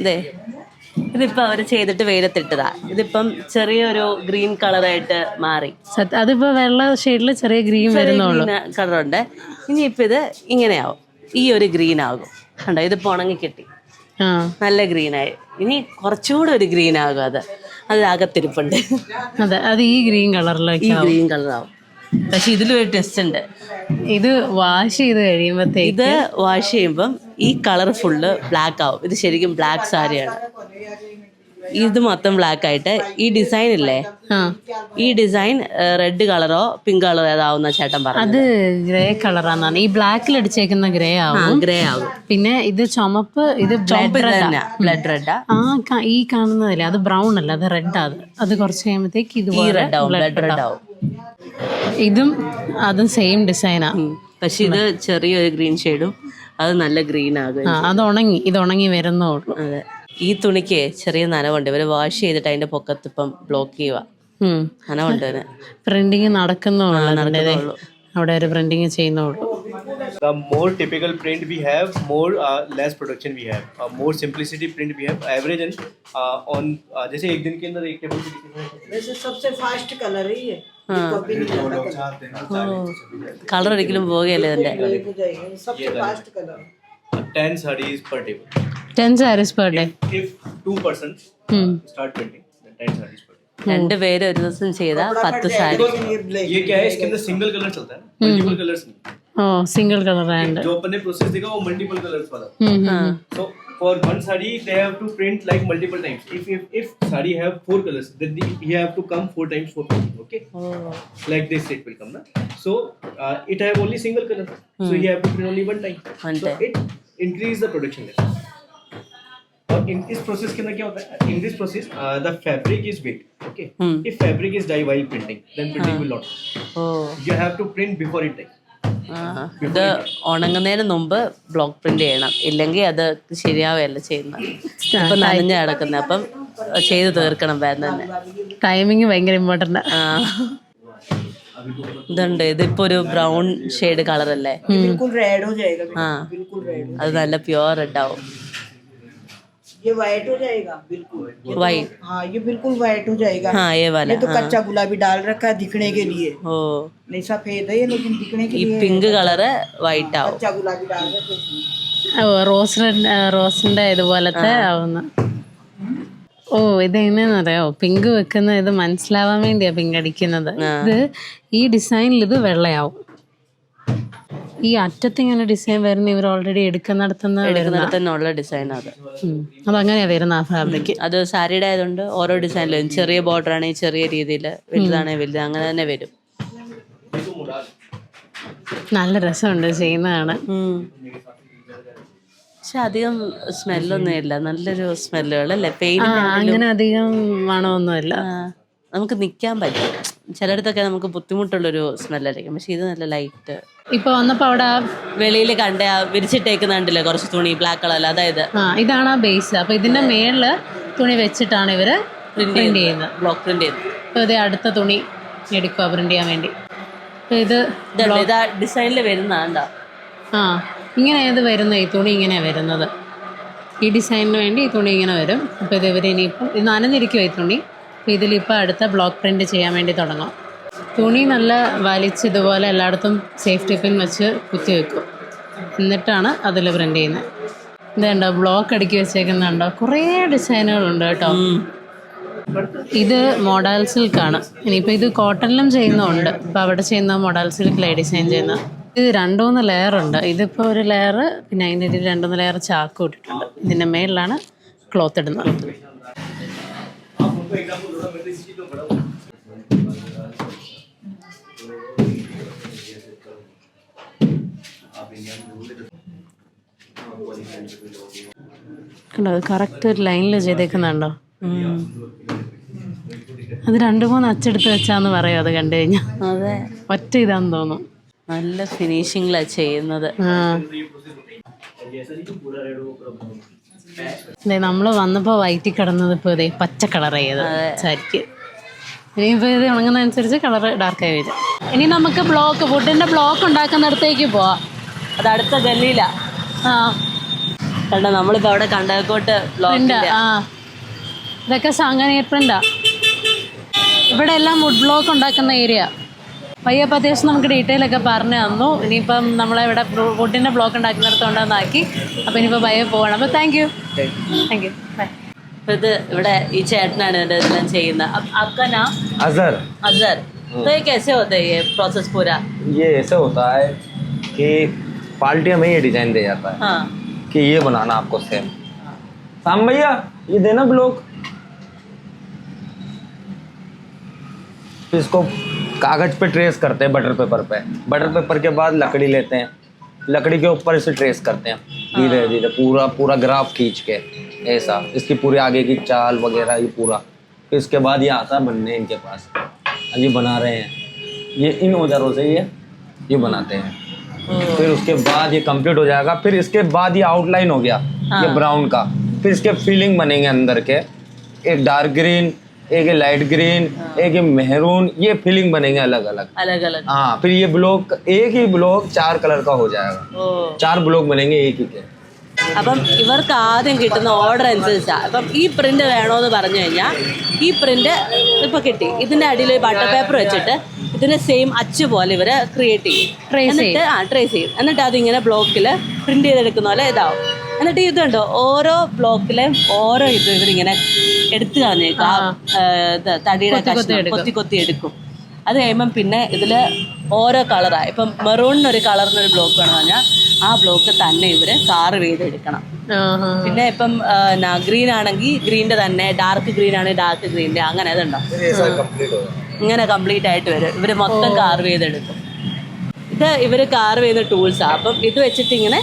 B: ഇതേ ഇതിപ്പോൾ അവർ ചെയ്തിട്ട് വെയിലത്തിട്ടതാ. ഇതിപ്പം ചെറിയൊരു ഗ്രീൻ കളറായിട്ട് മാറി.
A: അതിപ്പോൾ വെള്ള ഷെയ്ഡിൽ ചെറിയ ഗ്രീൻ വരുന്നുള്ളൂ
B: കളറുണ്ട്. ഇനിയിപ്പോൾ ഇത് ഇങ്ങനെയാവും, ഈ ഒരു ഗ്രീൻ ആകും. കണ്ടോ, ഇതിപ്പോൾ ഉണങ്ങി കിട്ടി, നല്ല ഗ്രീനായി. ഇനി കുറച്ചുകൂടെ ഒരു ഗ്രീൻ ആകും. അത് അകത്തിരിപ്പുണ്ട്.
A: അതെ, അത് ഈ ഗ്രീൻ കളറിലേക്ക്,
B: ഈ ഗ്രീൻ കളറാവും. പക്ഷെ ഇതിലൊരു ടെസ്റ്റ് ഉണ്ട്.
A: ഇത് വാഷ് ചെയ്ത് കഴിയുമ്പോഴത്തേക്ക്
B: ഇത് വാഷ് ചെയ്യുമ്പം ഈ കളർ ഫുള്ള് ബ്ലാക്ക് ആവും. ഇത് ശരിക്കും ബ്ലാക്ക് സാരിയാണ്. ഇത് മൊത്തം ബ്ലാക്ക് ആയിട്ട് ഈ ഡിസൈൻ ഇല്ലേ, ഈ ഡിസൈൻ റെഡ് കളറോ പിങ്ക് കളറോ ഏതാവുന്ന ചേട്ടൻ പറഞ്ഞു.
A: അത് ഗ്രേ കളറാന്നാണ്. ഈ ബ്ലാക്കിൽ അടിച്ചേക്കുന്ന ഗ്രേ ആവും.
B: ഗ്രേ ആകും.
A: പിന്നെ ഇത് ചുമപ്പ്, ഇത് ബ്ലഡ്
B: റെഡാ.
A: ഈ കാണുന്നതല്ലേ, അത് ബ്രൗൺ അല്ല, അത് റെഡ്. അത് കുറച്ച് കഴിയുമ്പോഴത്തേക്ക് ഇത്
B: റെഡ് ആവും, ബ്ലഡ് റെഡ് ആവും.
A: ഇതും അതും സെയിം ഡിസൈനാ.
B: പക്ഷെ ഇത് ചെറിയൊരു ഗ്രീൻ ഷെയ്ഡും അത് നല്ല ഗ്രീൻ ആകും.
A: ഇത് ഉണങ്ങി വരുന്നുള്ളൂ.
B: അതെ, ഈ തുണിക്ക് ചെറിയ നനവുണ്ട്. ഇവര് വാഷ് ചെയ്തിട്ട് അതിന്റെ പൊക്കത്ത് ഇപ്പം ബ്ലോക്ക് ചെയ്യുക. നനവുണ്ട്.
A: പ്രിന്റിങ് നടക്കുന്നുള്ളൂ. അവിടെ ഒരു പ്രിന്റിങ് ചെയ്യുന്നുള്ളൂ.
D: The more typical print we have, more less production we have. More simplicity print we have. Average and on जैसे एक दिन के अंदर एक टेबल
E: वैसे सबसे फास्ट कलर ही है.
B: കളർ ഒരിക്കലും പോകുകയല്ലേ ഇതിന്റെ.
E: सबसे fast colour
D: 10 sarees per table.
A: 10 sarees per day.
D: If 2 persons start printing, then 10 sarees per day.
B: 2 പേര് ഒരു ദിവസം ചെയ്ത 10 സാരി.
D: ये क्या है, इसके अंदर सिंगल कलर चलता है, मल्टीपल कलर्स नहीं.
A: सिंगल कलर है.
D: जो अपन ने प्रोसेस देखा वो मल्टीपल कलर्स वाला. So for one sari they have to print like multiple times. If sari have 4 colors, then he have to come 4 times 4 times. Okay. Like this it will come na. So it have only single color. So he have to print only one time. So it increase the production level. और in इस process के अंदर क्या होता है, in this process the fabric is weight. Okay. If fabric is dye while printing, then printing will not. You have to print before it dye.
B: ഇത് ഉണങ്ങുന്നതിന് മുമ്പ് block print ചെയ്യണം, ഇല്ലെങ്കിൽ അത് ശരിയാവുകയല്ല ചെയ്യുന്നത്. ഇപ്പം നനഞ്ഞ കിടക്കുന്നത്, അപ്പം ചെയ്ത് തീർക്കണം വേഗം തന്നെ.
A: ടൈമിങ് ഭയങ്കര ഇമ്പോർട്ടൻ്റ്.
B: ഇതുണ്ട്, ഇതിപ്പോ ഒരു ബ്രൗൺ ഷെയ്ഡ് കളർ അല്ലേ.
E: बिल्कुल रेड हो जाएगा. बिल्कुल रेड.
B: അത് നല്ല പ്യുവർ റെഡ് ആവും.
E: ये वाइट हो जाएगा बिल्कुल.
B: वाइट.
E: हाँ, ये बिल्कुल वाइट हो जाएगा.
B: हाँ, ये वाला.
E: ये तो कच्चा गुलाबी डाल रखा है दिखने के लिए.
B: ഓ,
E: नहीं सफेद है ये, लेकिन दिखने के
B: ഈ
E: लिए
B: പിങ്ക് കളറ് വൈറ്റ് ആവും.
E: कच्चा गुलाबी डाल रखा है.
A: റോസിന്റെ ഇതുപോലത്തെ ആവുന്ന. ഇത് എങ്ങനെയാണെന്നറിയോ, പിങ്ക് വെക്കുന്ന ഇത് മനസ്സിലാവാൻ വേണ്ടിയാ പിങ്ക് അടിക്കുന്നത്. ഇത് ഈ ഡിസൈനിൽ ഇത് വെള്ളയാവും. ഈ അറ്റത്ത് ഇങ്ങനെ ഡിസൈൻ വരുന്ന ഇവർ ഓൾറെഡി
B: എടുക്കുന്നിടത്തുള്ള ഡിസൈൻ അത്.
A: അതങ്ങനെയാ വരുന്ന ആ ഫാബ്രിക്.
B: അത് സാരിയുടെ ആയതുകൊണ്ട് ഓരോ ഡിസൈനിലും ചെറിയ ബോർഡർ ആണെങ്കിൽ ചെറിയ രീതിയിൽ, വലുതാണെങ്കിൽ വലുത്, അങ്ങനെ തന്നെ വരും.
A: നല്ല രസമുണ്ട് ചെയ്യുന്നതാണ്.
B: പക്ഷെ അധികം സ്മെല്ലൊന്നും ഇല്ല, നല്ലൊരു സ്മെല്ലുകൾ അല്ലേ. പെയിന്റ്
A: അങ്ങനെ അധികം മണമൊന്നുമില്ല.
B: നമുക്ക് നിൽക്കാൻ പറ്റും. ചിലയിടത്തൊക്കെ നമുക്ക് ബുദ്ധിമുട്ടുള്ളൊരു സ്മെല്ലായിരിക്കും, പക്ഷെ ഇത് നല്ല ലൈറ്റ്.
A: ഇപ്പൊ വന്നപ്പോ അവിടെ
B: വെളിയിൽ കണ്ട വിരിച്ചിട്ടേക്കുന്നുണ്ടല്ലേ കുറച്ച് തുണി ബ്ലാക്ക് കളറിൽ, അതായത്
A: ഇതാണ് ആ ബേസ്. അപ്പൊ ഇതിന്റെ മേളില് തുണി വെച്ചിട്ടാണ് ഇവര് പ്രിന്റ് ചെയ്യുന്നത്,
B: ബ്ലോക്ക് പ്രിന്റ് ചെയ്യുന്നത്.
A: ഇപ്പൊ ഇത് അടുത്ത തുണി എടുക്കുക പ്രിന്റ് ചെയ്യാൻ വേണ്ടി. അപ്പൊ ഇത്
B: ഇതാ ഡിസൈനിൽ വരുന്നതാണ്ടോ.
A: ഇങ്ങനെ ഇത് വരുന്നത്, ഈ തുണി ഇങ്ങനെ വരുന്നത്, ഈ ഡിസൈനിന് വേണ്ടി ഈ തുണി ഇങ്ങനെ വരും. അപ്പോൾ ഇത് ഇവർ ഇനിയിപ്പം ഇത് നനഞ്ഞിരിക്കും ഈ തുണി. അപ്പോൾ ഇതിലിപ്പോൾ അടുത്ത ബ്ലോക്ക് പ്രിൻ്റ് ചെയ്യാൻ വേണ്ടി തുടങ്ങും. തുണി നല്ല വലിച്ച് ഇതുപോലെ എല്ലായിടത്തും സേഫ്റ്റി പിൻ വെച്ച് കുത്തി വെക്കും, എന്നിട്ടാണ് അതിൽ പ്രിൻ്റ് ചെയ്യുന്നത്. ഇതുണ്ടോ ബ്ലോക്ക് അടുക്കി വെച്ചേക്കുന്നുണ്ടോ, കുറേ ഡിസൈനുകളുണ്ട് കേട്ടോ. ഇത് മോഡൽ സിൽക്കാണ്. ഇനിയിപ്പോൾ ഇത് കോട്ടണിലും ചെയ്യുന്നതുണ്ട്. ഇപ്പോൾ അവിടെ ചെയ്യുന്ന മോഡൽ സിൽക്കിലെ ഡിസൈൻ ചെയ്യുന്നത്. ഇത് 2-3 ലെയർ ഉണ്ട്. ഇതിപ്പോൾ ഒരു ലെയർ, പിന്നെ അതിൻ്റെ ഇടയിൽ 2-3 ലെയർ ചാക്ക് ഇട്ടിട്ടുണ്ട്. ഇതിൻ്റെ മേളിലാണ് ക്ലോത്ത് ഇടുന്നത്. കണ്ടോ, അത് കറക്റ്റ് ഒരു ലൈനിൽ ചെയ്തേക്കുന്നുണ്ടോ. അത് 2-3 അച്ചെടുത്ത് വെച്ചാന്ന് പറയാം. അത് കണ്ടു കഴിഞ്ഞാൽ
B: അതെ,
A: ഒറ്റ ഇതാന്ന് തോന്നും.
B: നല്ല ഫിനിഷിങ്ങിലാണ് ചെയ്യുന്നത്.
A: നമ്മൾ വന്നപ്പോൾ വൈറ്റിൽ കിടന്നത് ഇപ്പോൾ ഇതേ പച്ച കളർ ചെയ്ത് സാരിക്ക്. ഇനിയിപ്പോൾ ഇത് ഉണങ്ങുന്നതനുസരിച്ച് കളർ ഡാർക്കായി വരും. ഇനി നമുക്ക് വുഡിൻ്റെ ബ്ലോക്ക് ഉണ്ടാക്കുന്നിടത്തേക്ക് പോവാം.
B: അത് അടുത്ത ഗല്ലിയിലാണ്. കണ്ടോ, നമ്മളിപ്പോൾ അവിടെ കണ്ടകോട്ട്
A: പ്രിൻ്റ്. ഇതൊക്കെ സാങ്കേതിക പ്രിൻ്റാ. ഇവിടെ എല്ലാം വുഡ് ബ്ലോക്ക് ഉണ്ടാക്കുന്ന ഏരിയ. പയ്യപ്പോൾ അത്യാവശ്യം നമുക്ക് ഡീറ്റെയിൽ ഒക്കെ പറഞ്ഞു തന്നു. ഇനിയിപ്പം നമ്മളിവിടെ വുഡിൻ്റെ ബ്ലോക്ക് ഉണ്ടാക്കുന്നിടത്തോണ്ടാക്കി. അപ്പോൾ ഇനിയിപ്പോൾ പയ്യെ പോകണം. അപ്പോൾ താങ്ക് യു ബൈ.
B: ഇത് ഇവിടെ ഈ ചേട്ടനാണ് ഇതെല്ലാം ചെയ്യുന്നത്. आपका नाम?
F: अजहर।
B: अजहर। तो ये कैसे होता है ये प्रोसेस पूरा?
F: ये ऐसे होता है कि पार्टी में ये डिजाइन दे जाता है
B: हाँ,
F: कि ये बनाना आपको सेम। साम भैया ये देना ब्लॉक। इसको कागज पे ट्रेस करते हैं, बटर पेपर पे। बटर पेपर के बाद लकड़ी लेते हैं, लकड़ी के ऊपर इसे ट्रेस करते हैं धीरे धीरे, पूरा ग्राफ खींच के ऐसा, इसकी पूरी आगे की चाल वगैरह ये पूरा। फिर इसके बाद ये आता है बनने इनके पास, ये बना रहे हैं, ये इन औजारों से ये बनाते हैं। फिर उसके बाद ये कंप्लीट हो जाएगा। फिर इसके बाद ये आउटलाइन हो गया ये ब्राउन का। फिर इसके फीलिंग बनेंगे अंदर के, एक डार्क ग्रीन, एक लाइट ग्रीन, एक मेहरून, ये फीलिंग बनेंगे अलग अलग। हाँ, फिर ये ब्लॉक, एक ही ब्लॉक 4 कलर का हो जाएगा। 4 ब्लॉक बनेंगे एक ही के।
B: അപ്പം ഇവർക്ക് ആദ്യം കിട്ടുന്ന ഓർഡർ അനുസരിച്ചാണ്. അപ്പം ഈ പ്രിന്റ് വേണമെന്ന് പറഞ്ഞു കഴിഞ്ഞാൽ ഈ പ്രിന്റ് ഇപ്പം കിട്ടി, ഇതിൻ്റെ അടിയിൽ ഒരു ബട്ടർ പേപ്പർ വെച്ചിട്ട് ഇതിൻ്റെ സെയിം അച്ച് പോലെ ഇവർ ക്രിയേറ്റ് ചെയ്യും. എന്നിട്ട് ട്രേസ് ചെയ്യും. എന്നിട്ട് അതിങ്ങനെ ബ്ലോക്കിൽ പ്രിന്റ് ചെയ്തെടുക്കുന്ന പോലെ ഇതാവും. എന്നിട്ട് ഇതുണ്ടോ ഓരോ ബ്ലോക്കിലെ ഓരോ ഇവരിങ്ങനെ എടുത്തു കളഞ്ഞേക്കും. തടിയുടെ കഷ്ണം കൊത്തി എടുക്കും. അത് കഴിയുമ്പം പിന്നെ ഇതിൽ ഓരോ കളറാണ്. ഇപ്പം മെറൂണിനൊരു കളറിനൊരു ബ്ലോക്ക് വേണമെന്ന് പറഞ്ഞാൽ ആ ബ്ലോക്ക് തന്നെ ഇവർ കാർവ് ചെയ്തെടുക്കണം. പിന്നെ ഇപ്പം ഗ്രീൻ ആണെങ്കിൽ ഗ്രീൻ്റെ തന്നെ, ഡാർക്ക് ഗ്രീൻ ആണെങ്കിൽ ഡാർക്ക് ഗ്രീൻ്റെ, അങ്ങനെ അതുണ്ടോ ഇങ്ങനെ കംപ്ലീറ്റ് ആയിട്ട് വരും. ഇവർ മൊത്തം കാർവ് ചെയ്തെടുക്കും. ഇത് ഇവർ കാർവ് ചെയ്യുന്ന ടൂൾസാണ്. അപ്പം ഇത് വെച്ചിട്ട് ഇങ്ങനെ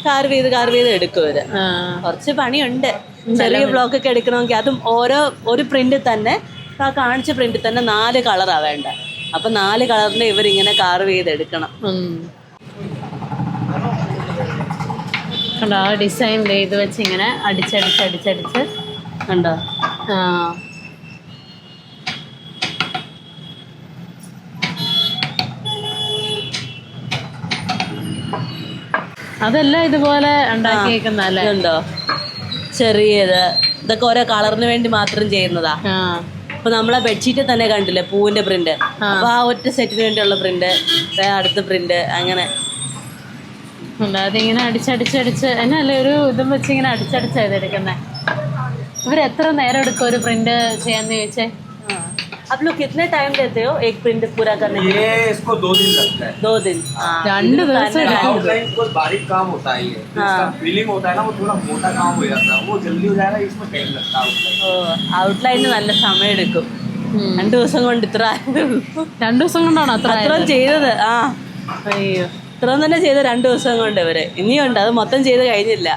B: കാർവ് ചെയ്ത് എടുക്കും ഇവർ. കുറച്ച് പണിയുണ്ട്. ചെറിയ ബ്ലോക്കൊക്കെ എടുക്കണമെങ്കിൽ അതും ഒരു പ്രിന്റ് തന്നെ, ആ കാണിച്ച പ്രിന്റ് തന്നെ 4 കളറാണ് വേണ്ട. അപ്പം 4 കളറിൻ്റെ ഇവരിങ്ങനെ കാർവ് ചെയ്തെടുക്കണം.
A: കണ്ടോ ആ ഡിസൈൻ ഇത് വെച്ച് ഇങ്ങനെ അടിച്ചടിച്ച്
B: കണ്ടോ.
A: അതെല്ലാം ഇതുപോലെ ഉണ്ടാക്കിയേക്കുന്നല്ലേ.
B: ഇതുണ്ടോ ചെറിയത്, ഇതൊക്കെ ഓരോ കളറിന് വേണ്ടി മാത്രം ചെയ്യുന്നതാ. ഇപ്പൊ നമ്മളെ ബെഡ്ഷീറ്റ് തന്നെ കണ്ടില്ലേ പൂവിന്റെ പ്രിന്റ്, അപ്പൊ ആ ഒറ്റ സെറ്റിന് വേണ്ടിയുള്ള പ്രിന്റ്, അടുത്ത പ്രിന്റ്, അങ്ങനെ
A: അതിങ്ങനെ അടിച്ചടിച്ച് എന്നല്ലേ ഒരു ഇതും വെച്ച് ഇങ്ങനെ അടിച്ചടിച്ചാ ഇതെടുക്കുന്നത്. ഇവർ എത്ര നേരം എടുക്കും ഒരു പ്രിന്റ് ചെയ്യാന്ന് ചോദിച്ചേ?
B: आप लोग कितने टाइम लेते हो एक प्रिंट पूरा करने के लिए?
F: ये इसको 2 दिन लगता है।
B: 2 दिन।
A: 2 ദിവസം
F: आउटलाइन बहुत बारीक काम होता है ये। इसका फीलिंग होता है ना, वो थोड़ा मोटा काम हो जाता है, वो जल्दी हो जाएगा, इसमें टाइम लगता है।
B: ഔട്ട്ലൈന് നല്ല സമയം എടുക്കും. 2 ദിവസം കൊണ്ട് ഇത്ര
A: 2 ദിവസം കൊണ്ടാണ്
B: അത്രയും ചെയ്തത്.
A: അയ്യോ,
B: ഇത്രയും തന്നെ ചെയ്ത 2 ദിവസം കൊണ്ട് ഇവര്. ഇനിയുണ്ട്, അത് മൊത്തം ചെയ്ത് കഴിഞ്ഞില്ല.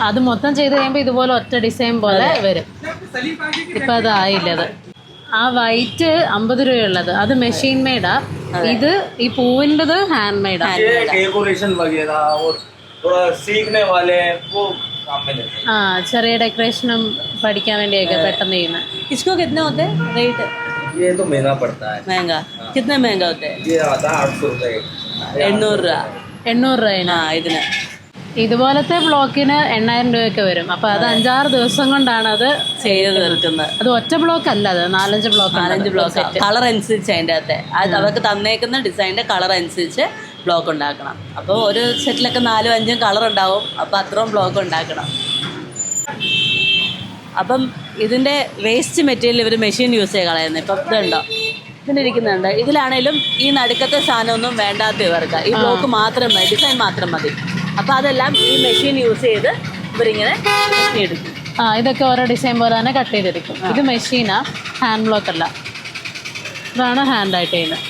A: അത് മൊത്തം ചെയ്ത് കഴിയുമ്പോൾ ഇതുപോലെ ഒറ്റ ഡിസൈൻ പോലെ വരും. ഇപ്പം അതായില്ലത്. ആ വൈറ്റ് 50 രൂപയുള്ളത് അത് മെഷീൻ മെയ്ഡാ. ഇത് ഈ പൂവിൻ്റെത് ഹാൻഡ് മെയ്ഡാ.
F: डेकोरेशन वगैरह और थोड़ा सीखने वाले हैं वो काम में लेते हैं.
A: ആ ചെറിയ ഡെക്കറേഷനും പഠിക്കാൻ വേണ്ടിയൊക്കെ പെട്ടെന്ന് ചെയ്യുന്നത്.
B: इसको कितने होते हैं रेट?
F: ये तो महंगा पड़ता है.
B: महंगा कितने महंगा होते हैं?
F: ये आता है 800 रुपये.
B: 800 രൂപ.
A: 800 രൂപ.
B: ഇതിന്
A: ഇതുപോലത്തെ ബ്ലോക്കിന് 8000 രൂപയൊക്കെ വരും. അപ്പൊ അത് 5-6 ദിവസം കൊണ്ടാണ് അത്
B: ചെയ്ത് തീർക്കുന്നത്.
A: അത് ഒറ്റ ബ്ലോക്ക് അല്ല, അത് 4-5 ബ്ലോക്ക്.
B: 4-5 ബ്ലോക്ക് കളർ അനുസരിച്ച് അതിൻ്റെ അകത്തെ അവർക്ക് തന്നേക്കുന്ന ഡിസൈനിൻ്റെ കളർ അനുസരിച്ച് ബ്ലോക്ക് ഉണ്ടാക്കണം. അപ്പോൾ ഒരു സെറ്റിലൊക്കെ 4-5 കളർ ഉണ്ടാവും. അപ്പോൾ അത്രയും ബ്ലോക്ക് ഉണ്ടാക്കണം. അപ്പം ഇതിൻ്റെ വേസ്റ്റ് മെറ്റീരിയൽ ഇവർ മെഷീൻ യൂസ് ചെയ്ത് കളയുന്നത്. ഇപ്പം ഇതുണ്ടോ, ഇതിലിരിക്കുന്നുണ്ട്. ഇതിലാണേലും ഈ നടുക്കത്തെ സാധനമൊന്നും വേണ്ടാത്ത ഇവർക്ക് ഈ ബ്ലോക്ക് മാത്രം മതി, ഡിസൈൻ മാത്രം മതി. അപ്പോൾ അതെല്ലാം ഈ മെഷീൻ യൂസ് ചെയ്ത് ഇവരിങ്ങനെ എടുക്കും.
A: ഇതൊക്കെ ഓരോ ഡിസൈൻ പോലെ തന്നെ കട്ട് ചെയ്തെടുക്കും. ഇത് മെഷീനാ, ഹാൻഡ് ബ്ലോക്ക് അല്ല. ഇതാണ് ഹാൻഡായിട്ട് ചെയ്യുന്നത്.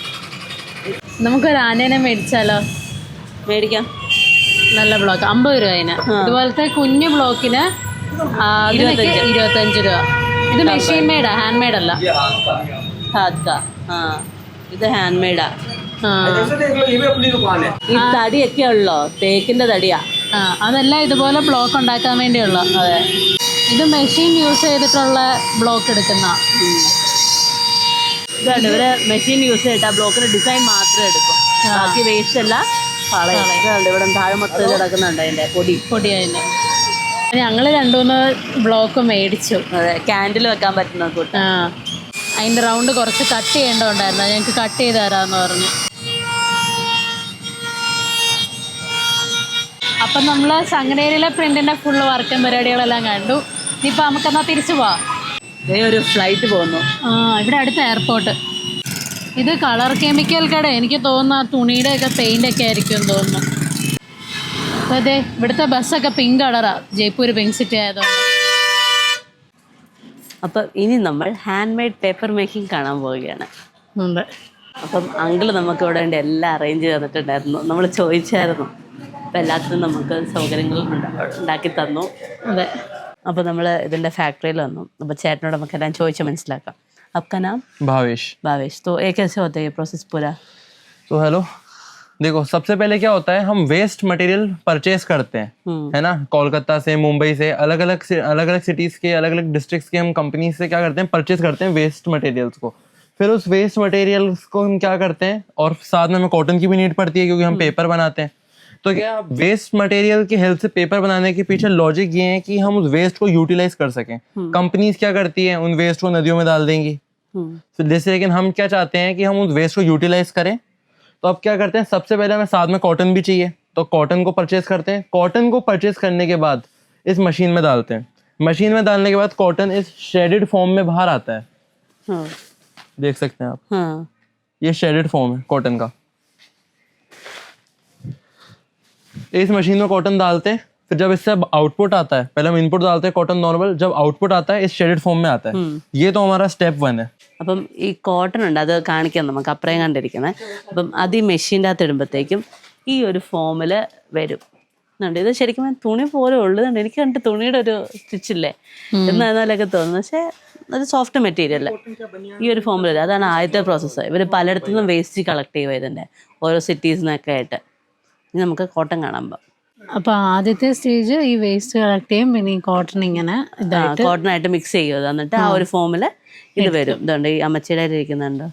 A: നമുക്കൊരു ആനേനെ മേടിച്ചാലോ?
B: മേടിക്കാം.
A: നല്ല ബ്ലോക്ക് 50 രൂപ അതിന്. ഇതുപോലത്തെ കുഞ്ഞു ബ്ലോക്കിന് 25 രൂപ. ഇത് മെഷീൻ മെയ്ഡാ, ഹാൻഡ് മെയ്ഡ് അല്ല.
B: ഇത് ഹാൻഡ് മെയ്ഡാ.
F: जैसे देख लो ये भी अपनी दुकान है.
B: ഈ തടിയൊക്കെ ഉള്ളോ, തേക്കിന്റെ തടിയാ.
A: അതെല്ലാം ഇതുപോലെ ബ്ലോക്ക് ഉണ്ടാക്കാൻ വേണ്ടിയുള്ള.
B: അതെ,
A: ഇത് മെഷീൻ യൂസ് ചെയ്തിട്ടുള്ള ബ്ലോക്ക് എടുക്കുന്ന.
B: ഇതാണ് ഇവര് മെഷീൻ യൂസ് ചെയ്തിട്ട് ആ ബ്ലോക്കിന്റെ ഡിസൈൻ മാത്രമേ എടുക്കും. ബാക്കി വേസ്റ്റ് എല്ലാം കളയും. ഇവിടെ താഴെ മൊത്തം കിടക്കുന്നുണ്ട് അതിന്റെ
A: പൊടി അതിൻ്റെ. ഞങ്ങൾ 2-3 ബ്ലോക്ക് മേടിച്ചു.
B: അതെ, ക്യാൻഡിൽ വെക്കാൻ പറ്റുന്ന കൂട്ട്.
A: അതിൻ്റെ റൗണ്ട് കുറച്ച് കട്ട് ചെയ്യേണ്ടതുണ്ടായിരുന്നു. ഞങ്ങൾക്ക് കട്ട് ചെയ്ത് തരാമെന്ന് പറഞ്ഞു. അപ്പം നമ്മൾ സംഗനേരിയിലെ പ്രിന്റിൻ്റെ ഫുള്ള് വർക്കും പരിപാടികളെല്ലാം കണ്ടു. ഇനിയിപ്പോൾ നമുക്കെന്നാൽ തിരിച്ചു പോവാം.
B: ഒരു ഫ്ലൈറ്റ് പോകുന്നു.
A: ഇവിടെ അടുത്ത എയർപോർട്ട്. ഇത് കളർ കെമിക്കൽ കട. എനിക്ക് തോന്നുന്നു ആ തുണിയുടെയൊക്കെ പെയിൻ്റൊക്കെ ആയിരിക്കും എന്ന് തോന്നുന്നു. അപ്പോൾ അതെ, ഇവിടുത്തെ ബസ്സൊക്കെ പിങ്ക് കളറാണ്, ജയ്പൂർ പിങ്ക് സിറ്റി ആയതുകൊണ്ട്.
B: അപ്പം ഇനി നമ്മൾ ഹാൻഡ് മെയ്ഡ് പേപ്പർ മേക്കിംഗ് കാണാൻ പോവുകയാണ്.
A: ഉണ്ട്.
B: അപ്പം അങ്കിള് നമുക്ക് ഇവിടെ വേണ്ടി എല്ലാം അറേഞ്ച് ചെയ്തിട്ടുണ്ടായിരുന്നു. നമ്മൾ ചോദിച്ചായിരുന്നു. അപ്പം എല്ലാത്തിനും നമുക്ക് സൗകര്യങ്ങൾ ഉണ്ടാക്കി തന്നു.
A: അതെ.
B: അപ്പോൾ നമ്മൾ ഇതിൻ്റെ ഫാക്ടറിയിൽ വന്നു. അപ്പോൾ ചേട്ടനോട് നമുക്കെല്ലാം ചോദിച്ച് മനസ്സിലാക്കാം. आपका नाम?
G: भावेश.
B: भावेश. तो ये कैसे होता है ये प्रोसेस पूरा?
G: तो हेलो, देखो सबसे पहले क्या होता है, हम वेस्ट मटेरियल परचेज करते हैं, है ना. कोलकाता से, मुंबई से, अलग अलग सिटीज़ के, अलग अलग डिस्ट्रिक्ट्स के हम कंपनी से क्या करते हैं, परचेज करते हैं वेस्ट मटेरियल्स को. फिर उस वेस्ट मटेरियल्स को हम क्या करते हैं, और साथ में हमें कॉटन की भी नीड पड़ती है क्योंकि हम पेपर बनाते हैं. तो क्या वेस्ट मटेरियल की हेल्प से पेपर बनाने के पीछे लॉजिक ये है कि हम उस वेस्ट को यूटिलाइज कर सकें. कंपनीज क्या करती है, उन वेस्ट को नदियों में डाल देंगी. तो जैसे, लेकिन हम क्या चाहते हैं कि हम उस वेस्ट को यूटिलाइज करें. तो अब क्या करते हैं, सबसे पहले हमें साथ में कॉटन भी चाहिए, तो कॉटन को परचेज करते हैं. कॉटन को परचेज करने के बाद इस मशीन में डालते हैं. मशीन में डालने के बाद कॉटन इस शेडेड फॉर्म में बाहर आता है. देख सकते हैं आप. ये शेडेड फॉर्म है कॉटन का. इस मशीन में कॉटन डालते हैं. फिर जब इससे आउटपुट आता है, पहले हम इनपुट डालते हैं कॉटन नॉर्मल, जब आउटपुट आता है इस शेडेड फॉर्म में आता है. ये तो हमारा स्टेप 1 है.
B: അപ്പം ഈ കോട്ടൺ ഉണ്ട്, അത് കാണിക്കാം നമുക്ക്, അപ്പുറം കണ്ടിരിക്കുന്നത്. അപ്പം അത് ഈ മെഷീൻ്റെ അകത്ത് ഇടുമ്പോഴത്തേക്കും ഈ ഒരു ഫോമിൽ വരും. എന്നുണ്ട് ഇത് ശരിക്കും തുണി പോലെ ഉള്ളതുണ്ട്. എനിക്ക് കണ്ടിട്ട് തുണിയുടെ ഒരു സ്റ്റിച്ചില്ലേ എന്നാലൊക്കെ തോന്നുന്നു. പക്ഷേ അത് സോഫ്റ്റ് മെറ്റീരിയൽ ഈ ഒരു ഫോമിൽ വരും. അതാണ് ആദ്യത്തെ പ്രോസസ്സ്. ഇവർ പലയിടത്തു നിന്നും വേസ്റ്റ് കളക്ട് ചെയ്യുക ഇതിൻ്റെ ഓരോ സിറ്റീസിനൊക്കെ ആയിട്ട്. ഇനി നമുക്ക് കോട്ടൺ കാണാൻ പോകാം.
A: അപ്പോൾ ആദ്യത്തെ സ്റ്റേജ് ഈ വേസ്റ്റ് കളക്ട് ചെയ്യും, പിന്നെ ഈ കോട്ടൺ ഇങ്ങനെ
B: കോട്ടണായിട്ട് മിക്സ് ചെയ്യുക. എന്നിട്ട് ആ ഒരു ഫോമിൽ ഇത് വരും. ഇതുണ്ട് ഈ അമ്മച്ചിയുടെ ഇരിക്കുന്നുണ്ട്,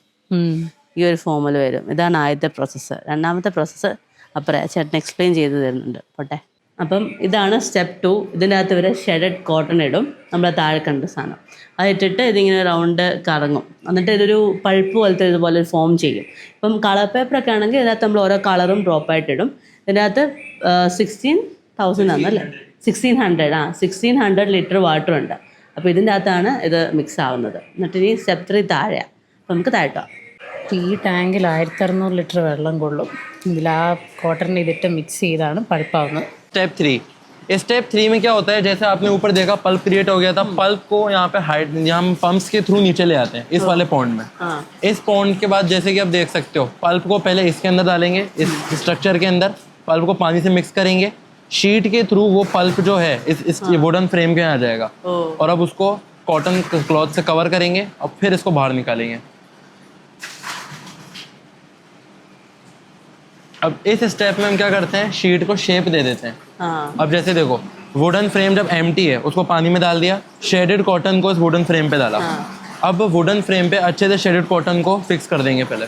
B: ഈ ഒരു ഫോമിൽ വരും. ഇതാണ് ആദ്യത്തെ പ്രോസസ്സ്. രണ്ടാമത്തെ പ്രോസസ്സ് അപ്പുറം ചേട്ടൻ എക്സ്പ്ലെയിൻ ചെയ്ത് തരുന്നുണ്ട്. പോട്ടെ. അപ്പം ഇതാണ് സ്റ്റെപ്പ് 2. ഇതിൻ്റെ അകത്ത് ഇവർ ഷെഡഡ് കോട്ടൺ ഇടും, നമ്മളെ താഴെ കണ്ട സാധനം അതിട്ടിട്ട് ഇതിങ്ങനെ റൗണ്ട് കറങ്ങും. എന്നിട്ട് ഇതൊരു പൾപ്പ് പോലത്തെ ഇതുപോലെ ഒരു ഫോം ചെയ്യും. ഇപ്പം കളർ പേപ്പറൊക്കെ ആണെങ്കിൽ ഇതിനകത്ത് നമ്മൾ ഓരോ കളറും ഡ്രോപ്പായിട്ടിടും. ഇതിൻ്റെ അകത്ത് 16,000 ആണല്ലേ, 1600 ലിറ്റർ വാട്ടർ ഉണ്ട്. അപ്പോൾ ഇതിൻ്റെ അകത്താണ് ഇത് മിക്സ് ആവുന്നത്. എന്നിട്ട് ഇനി സ്റ്റെപ്പ് 3 താഴെയാണ്. അപ്പോൾ നമുക്ക് താഴെട്ടോ.
A: ഈ ടാങ്കിൽ 1600 ലിറ്റർ വെള്ളം കൊള്ളും. ഇതിൽ ആ കോട്ടൺ ഇതിട്ട് മിക്സ് ചെയ്താണ് പൾപ്പാവുന്നത്.
G: स्टेप 3. इस स्टेप 3 में क्या होता है, जैसे आपने ऊपर देखा पल्प क्रिएट हो गया था, पल्प को यहाँ पे हाइट, यहाँ पंप्स के थ्रू नीचे ले आते हैं इस वाले पॉन्ड में. इस पॉन्ड के बाद जैसे कि आप देख सकते हो, पल्प को पहले इसके अंदर डालेंगे, इस स्ट्रक्चर के अंदर पल्प को पानी से मिक्स करेंगे. शीट के थ्रू वो पल्प जो है इस वुडन फ्रेम के यहाँ आ जाएगा. और अब उसको कॉटन क्लॉथ से कवर करेंगे और फिर इसको बाहर निकालेंगे। अब इस स्टेप में हम क्या करते हैं, शीट को शेप दे देते हैं।
B: हाँ
G: अब जैसे देखो, वुडन फ्रेम जब एम्प्टी है उसको पानी में डाल दिया, शेडेड कॉटन को इस वुडन फ्रेम पे डाला। अब वुडन फ्रेम पे अच्छे से शेडेड कॉटन को फिक्स कर देंगे पहले।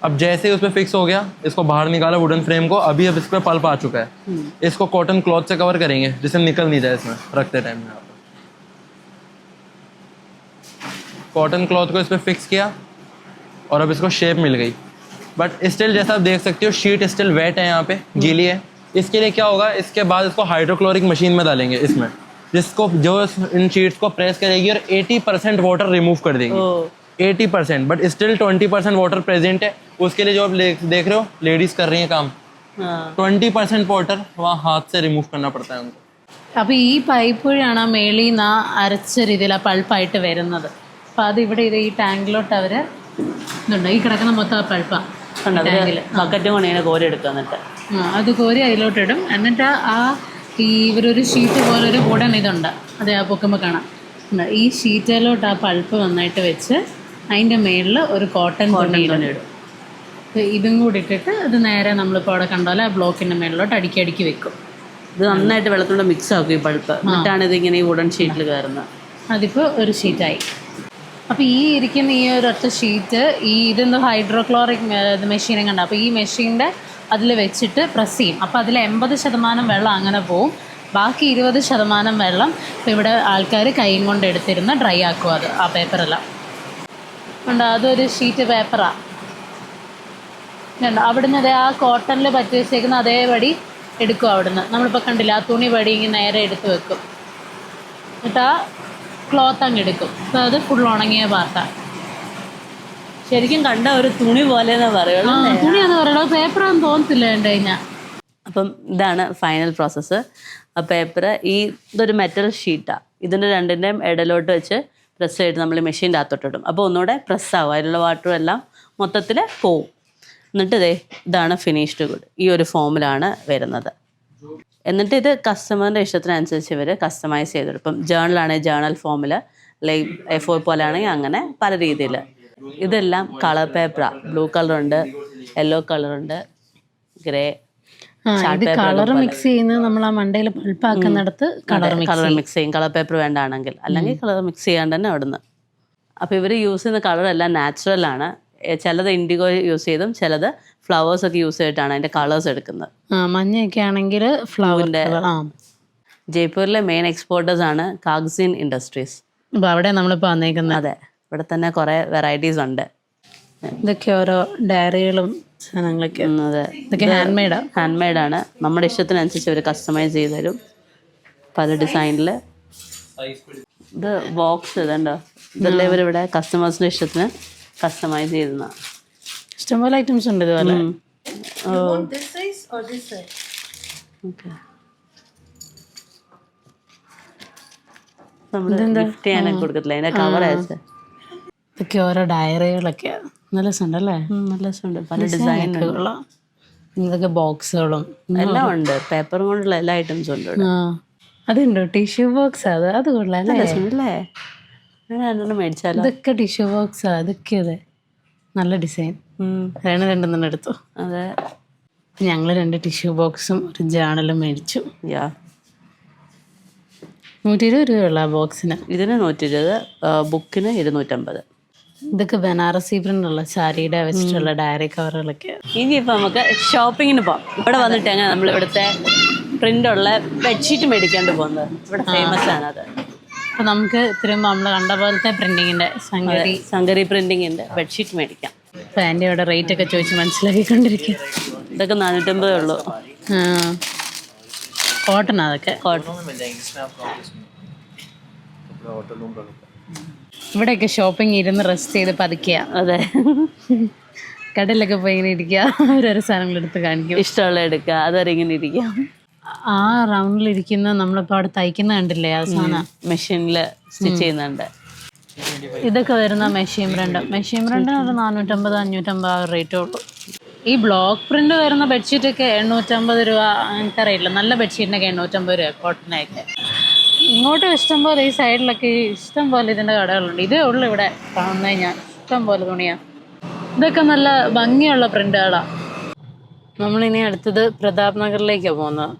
G: अब जैसे ही उस पर फिक्स हो गया, इसको बाहर निकाला वुडन फ्रेम को, अभी अब इस पर पल्प आ चुका है। इसको कॉटन क्लॉथ से कवर करेंगे जिससे निकल नहीं जाए इसमें रखते टाइम में। कॉटन क्लॉथ को इस पर फिक्स किया और अब इसको शेप मिल गई। बट स्टिल जैसा आप देख सकते हो शीट स्टिल वेट है, यहाँ पे गीली है। इसके लिए क्या होगा, इसके बाद इसको हाइड्रोक्लोरिक मशीन में डालेंगे इसमें, जिसको जो इन शीट्स को प्रेस करेगी और 80% वाटर रिमूव कर देगी। 80%, बट स्टिल 20% वाटर प्रेजेंट है। उसके लिए जो आप देख रहे हो लेडीज कर रही हैं काम, 20% वाटर वहाँ हाथ से रिमूव करना पड़ता है उनको।
A: അപ്പോൾ ഈ പൈപ്പ് വഴിയാണ് മേളിൽ നിന്ന് അരച്ച രീതിയിൽ ആ പൾപ്പായിട്ട് വരുന്നത്. അപ്പോൾ അത് ഇവിടെ ഇത് ഈ ടാങ്കിലോട്ട് അവർ ഇതുണ്ട്, ഈ കിടക്കുന്ന മൊത്തം ആ പൾപ്പാണ് ടാങ്കിൽ.
B: ബക്കറ്റും കൊണ്ട് ഇങ്ങനെ കോരി എടുക്കുക, എന്നിട്ട്
A: അത് കോരി അതിലോട്ടിടും. എന്നിട്ട് ആ ഈ ഇവരൊരു ഷീറ്റ് പോലെ ഒരു വുഡൻ ഇതുണ്ട്, അത് ആ പൊക്കുമ്പോൾ കാണാം. ഈ ഷീറ്റിലോട്ട് ആ പൾപ്പ് നന്നായിട്ട് വെച്ച് അതിൻ്റെ മേളിൽ ഒരു കോട്ടൺ തുണിയിടും. ഇതും കൂടി ഇട്ടിട്ട് അത് നേരെ നമ്മളിപ്പോൾ അവിടെ കണ്ടാൽ ആ ബ്ലോക്കിൻ്റെ മേളിലോട്ട് അടുക്കി വെക്കും.
B: ഇത് നന്നായിട്ട് വെള്ളത്തോടെ മിക്സ് ആക്കും ഈ പൾപ്പ്, എന്നിട്ടാണ് ഇതിങ്ങനെ ഈ വുഡൻ ഷീറ്റിൽ കയറുന്നത്.
A: അതിപ്പോൾ ഒരു ഷീറ്റായി. അപ്പോൾ ഈ ഇരിക്കുന്ന ഈ ഒരു ഒറ്റ ഷീറ്റ് ഈ ഇതെന്തോ ഹൈഡ്രോക്ലോറിക് മെഷീനും കണ്ട. അപ്പോൾ ഈ മെഷീൻ്റെ അതിൽ വെച്ചിട്ട് പ്രസ് ചെയ്യും. അപ്പോൾ അതിൽ 80% വെള്ളം അങ്ങനെ പോവും. ബാക്കി 20% വെള്ളം ഇപ്പോൾ ഇവിടെ ആൾക്കാർ കൈയും കൊണ്ട് എടുത്തിരുന്ന് ഡ്രൈ ആക്കും. അത് ആ പേപ്പറെല്ലാം ഉണ്ട്. അതൊരു ഷീറ്റ് പേപ്പറാണ്. അവിടുന്ന് അതേ ആ കോട്ടണിൽ പറ്റി വെച്ചേക്കുന്ന അതേപടി എടുക്കും. അവിടുന്ന് നമ്മളിപ്പോൾ കണ്ടില്ല, ആ തുണി പടി ഇങ്ങനെ നേരെ എടുത്ത് വെക്കും. എന്നിട്ട് ആ ക്ലോത്ത് അങ്ങ് എടുക്കും. അപ്പോൾ അത് ഫുൾ ഉണങ്ങിയ പാർട്ടാണ്.
B: ശരിക്കും കണ്ട ഒരു തുണി പോലെ പറയുള്ളൂ.
A: തുണിയാന്ന് പറയുന്നത്, പേപ്പറാന്ന് തോന്നത്തില്ല കണ്ടു കഴിഞ്ഞാൽ.
B: അപ്പം ഇതാണ് ഫൈനൽ പ്രോസസ്സ്. ആ പേപ്പർ ഇതൊരു മെറ്റൽ ഷീറ്റാണ്. ഇതിൻ്റെ രണ്ടിൻ്റെയും ഇടയിലോട്ട് വെച്ച് പ്രസ് ചെയ്തിട്ട് നമ്മൾ മെഷീൻ്റെ അകത്തോട്ടിടും. അപ്പോൾ ഒന്നുകൂടെ പ്രസ്സാവും, അതിലുള്ള വാട്ടറും എല്ലാം മൊത്തത്തിൽ പോവും. എന്നിട്ട് ഇതാണ് ഫിനിഷ്ഡ് ഗുഡ്. ഈ ഒരു ഫോമിലാണ് വരുന്നത്. എന്നിട്ട് ഇത് കസ്റ്റമറിൻ്റെ ഇഷ്ടത്തിനനുസരിച്ച് ഇവർ കസ്റ്റമൈസ് ചെയ്തിടും. ഇപ്പം ജേണലാണെങ്കിൽ ജേണൽ ഫോമിൽ, ലൈക്ക് A4 പോലെ ആണെങ്കിൽ അങ്ങനെ പല രീതിയിൽ. ഇതെല്ലാം കളർ പേപ്പറാണ്. ബ്ലൂ കളറുണ്ട്, യെല്ലോ കളറുണ്ട്, ഗ്രേ.
A: കളർ മിക്സ് ചെയ്യുന്നത് നമ്മൾ ആ മണ്ടയിൽ പൾപ്പാക്കുന്നിടത്ത് കളർ
B: മിക്സ് ചെയ്യും, കളർ പേപ്പർ വേണ്ടാണെങ്കിൽ. അല്ലെങ്കിൽ കളർ മിക്സ് ചെയ്യാണ്ട് തന്നെ അവിടുന്ന്. അപ്പോൾ ഇവർ യൂസ് ചെയ്യുന്ന കളറെല്ലാം നാച്ചുറലാണ്. ചിലത് ഇൻഡിഗോ യൂസ് ചെയ്തും ചിലത് ഫ്ലവേഴ്സൊക്കെ യൂസ് ചെയ്തിട്ടാണ് അതിൻ്റെ കളേഴ്സ് എടുക്കുന്നത്.
A: മഞ്ഞയൊക്കെ ആണെങ്കിൽ ഫ്ലവറിൻ്റെ.
B: ജയ്പൂരിലെ മെയിൻ എക്സ്പോർട്ടേഴ്സ് ആണ് കാഗ്സിൻ ഇൻഡസ്ട്രീസ്.
A: അപ്പോൾ അവിടെ നമ്മളിപ്പോൾ വന്നേക്കുന്നത്.
B: അതെ, ഇവിടെ തന്നെ കുറേ വെറൈറ്റീസ് ഉണ്ട്.
A: ഇതൊക്കെ ഓരോ ഡയറികളും സാധനങ്ങളൊക്കെ.
B: അതെ,
A: ഇതൊക്കെ
B: ഹാൻഡ് മെയ്ഡാണ്. നമ്മുടെ ഇഷ്ടത്തിനനുസരിച്ച് അവർ കസ്റ്റമൈസ് ചെയ്ത് തരും പല ഡിസൈനിൽ. ഇത് ബോക്സ് ഇതുണ്ടോ, ഇതെല്ലാം ഇവരിവിടെ കസ്റ്റമേഴ്സിൻ്റെ ഇഷ്ടത്തിന് കസ്റ്റമൈസ് ചെയ്യുന്ന
A: ഇഷ്ടംപോലെ ഐറ്റംസ് ഉണ്ട് ഇതുപോലെ.
B: നമ്മൾ ഗിഫ്റ്റ് ചെയ്യാനൊക്കെ കൊടുക്കത്തില്ല, അതിൻ്റെ കവർ അയച്ച്.
A: ഇതൊക്കെ ഓരോ ഡയറികളൊക്കെ നല്ല രസമുണ്ടല്ലേ.
B: നല്ല രസമുണ്ട്, പല ഡിസൈനുള്ള.
A: ഇതൊക്കെ ബോക്സുകളും
B: എല്ലാം ഉണ്ട്. പേപ്പർ കൊണ്ടുള്ള എല്ലാ ഐറ്റംസും ഉണ്ട്.
A: അതുണ്ടോ ടിഷ്യൂ ബോക്സ്? അത് കൊള്ളാം
B: രസമുണ്ടല്ലേ. രണ്ടെണ്ണം മേടിച്ചാലോ.
A: ഇതൊക്കെ ടിഷ്യൂ ബോക്സാ. അതൊക്കെ അതെ, നല്ല ഡിസൈൻ. രണ്ടെണ്ണം എടുത്തു.
B: അതെ,
A: ഞങ്ങൾ 2 ടിഷ്യൂ ബോക്സും ഒരു ജേണലും മേടിച്ചു. 120 രൂപയുള്ള ബോക്സിന്.
B: ഇതിന് 120, ബുക്കിന് 250.
A: ഇതൊക്കെ ബനാറസി പ്രിന്റുള്ള സാരിയുടെ വെച്ചിട്ടുള്ള ഡയറി കവറുകളൊക്കെ.
B: ഇനിയിപ്പോൾ നമുക്ക് ഷോപ്പിങ്ങിന് പോകാം. ഇവിടെ വന്നിട്ട് അങ്ങനെ നമ്മൾ ഇവിടുത്തെ പ്രിൻ്റുള്ള ബെഡ്ഷീറ്റ് മേടിക്കാണ്ട് പോകുന്നത്. ഇവിടെ ഫേമസ് ആണ് അത്.
A: അപ്പോൾ നമുക്ക് തിരുമ്പോൾ നമ്മൾ കണ്ട പോലത്തെ പ്രിന്റിങ്ങിൻ്റെ
B: സങ്കരി പ്രിന്റിങ്ങിൻ്റെ ബെഡ്ഷീറ്റ് മേടിക്കാം.
A: അപ്പോൾ എൻ്റെ ഇവിടെ റേറ്റ് ഒക്കെ ചോദിച്ച് മനസ്സിലാക്കിക്കൊണ്ടിരിക്കുക.
B: ഇതൊക്കെ 450 ഉള്ളൂ.
A: കോട്ടൺ. അതൊക്കെ
B: കോട്ടൺ.
A: ഇവിടെയൊക്കെ ഷോപ്പിംഗ് ഇരുന്ന് റെസ്റ്റ് ചെയ്ത് പതുക്കുക.
B: അതെ,
A: കടലിലൊക്കെ പോയി ഇങ്ങനെ ഇരിക്കുക, ഓരോരോ സാധനങ്ങൾ എടുത്ത് കാണിക്കും,
B: ഇഷ്ടമുള്ള എടുക്കുക, അതുവരെ ഇങ്ങനെ ഇരിക്കാം.
A: ആ റൗണ്ടിലിരിക്കുന്ന നമ്മളിപ്പോൾ അവിടെ തയ്ക്കുന്ന കണ്ടില്ലേ, ആ സാധനം
B: മെഷീനിൽ സ്റ്റിച്ച് ചെയ്യുന്നുണ്ട്.
A: ഇതൊക്കെ വരുന്ന മെഷീൻ പ്രിൻ്റ്. മെഷീൻ പ്രിൻ്റിന് ഒരു 450-550 ആ റേറ്റേ ഉള്ളൂ. ഈ ബ്ലോക്ക് പ്രിൻ്റ് വരുന്ന ബെഡ്ഷീറ്റൊക്കെ 850 രൂപ. എനിക്കറിയില്ല, നല്ല ബെഡ്ഷീറ്റിനൊക്കെ 850 രൂപ, കോട്ടനൊക്കെ. ഇങ്ങോട്ടും ഇഷ്ടം പോലെ ഈ സൈഡിലൊക്കെ ഇഷ്ടം പോലെ ഇതിൻ്റെ കടകളുണ്ട്. ഇതേ ഉള്ളൂ ഇവിടെ കാണുന്നത്. ഞാൻ ഇഷ്ടം പോലെ തുണിയാണ്. ഇതൊക്കെ നല്ല ഭംഗിയുള്ള പ്രിൻ്റുകളാണ്. നമ്മളിനി അടുത്തത് പ്രതാപ് നഗറിലേക്കാണ് പോകുന്നത്.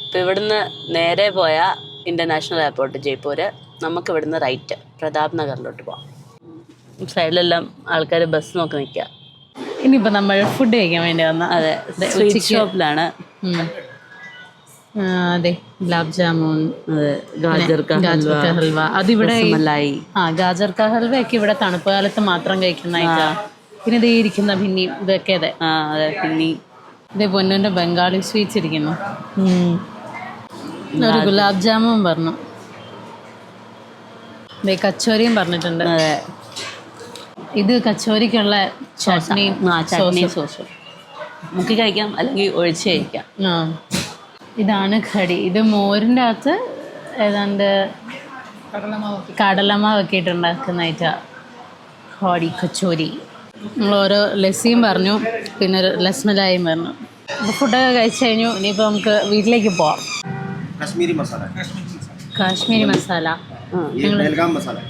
B: ഇപ്പം ഇവിടുന്ന് നേരെ പോയാൽ ഇൻ്റർനാഷണൽ എയർപോർട്ട് ജയ്പൂര്. നമുക്ക് ഇവിടുന്ന് റൈറ്റ് പ്രതാപ് നഗറിലോട്ട് പോകാം. സൈഡിലെല്ലാം ആൾക്കാർ ബസ് നോക്കി നിൽക്കുക.
A: ഇനിയിപ്പോൾ നമ്മൾ ഫുഡ് കഴിക്കാൻ വേണ്ടി വന്ന
B: അതെ, സ്വീറ്റ് ഷോപ്പിലാണ്.
A: അതെ, ഗുലാബ് ജാമുൻ,
B: ഗാജർ കാ
A: ഹൽവ. അതിവിടെ
B: മലായി.
A: ഗാജർ കാ ഹൽവയൊക്കെ ഇവിടെ തണുപ്പ് കാലത്ത് മാത്രം കഴിക്കുന്നതായിട്ടാ. പിന്നെ ഇതേ ഇരിക്കുന്ന ഭിന്നി ഇതൊക്കെ അതെ.
B: അതെ, പിന്നെ
A: ഇതേ പൊന്നുവിൻ്റെ ബംഗാളി സ്വീറ്റ്സ് ഇരിക്കുന്നു. ഒരു ഗുലാബ് ജാമുൻ പറഞ്ഞു. ഇതേ കച്ചോരിയും പറഞ്ഞിട്ടുണ്ട്.
B: അതെ,
A: ഇത് കച്ചോരിക്കുള്ള ചട്നി സോസും
B: മുക്കി കഴിക്കാം, അല്ലെങ്കിൽ ഒഴിച്ച് കഴിക്കാം.
A: ഇതാണ് ഖടി. ഇത് മോരിൻ്റെ അകത്ത് ഏതാണ്ട് കടലമാവൊക്കെ ഇട്ടുണ്ടാക്കുന്നതായിട്ടാ ഖടി കച്ചോരി. നമ്മൾ ഓരോ ലസ്സിയും പറഞ്ഞു, പിന്നെ ഒരു ലസ്മലായും പറഞ്ഞു. അപ്പോൾ ഫുഡൊക്കെ കഴിച്ച് കഴിഞ്ഞു. ഇനിയിപ്പോൾ നമുക്ക് വീട്ടിലേക്ക് പോവാം.
D: कश्मीरी मसाला
A: കാശ്മീരി മസാല,
D: ये बेलगाम मसाला है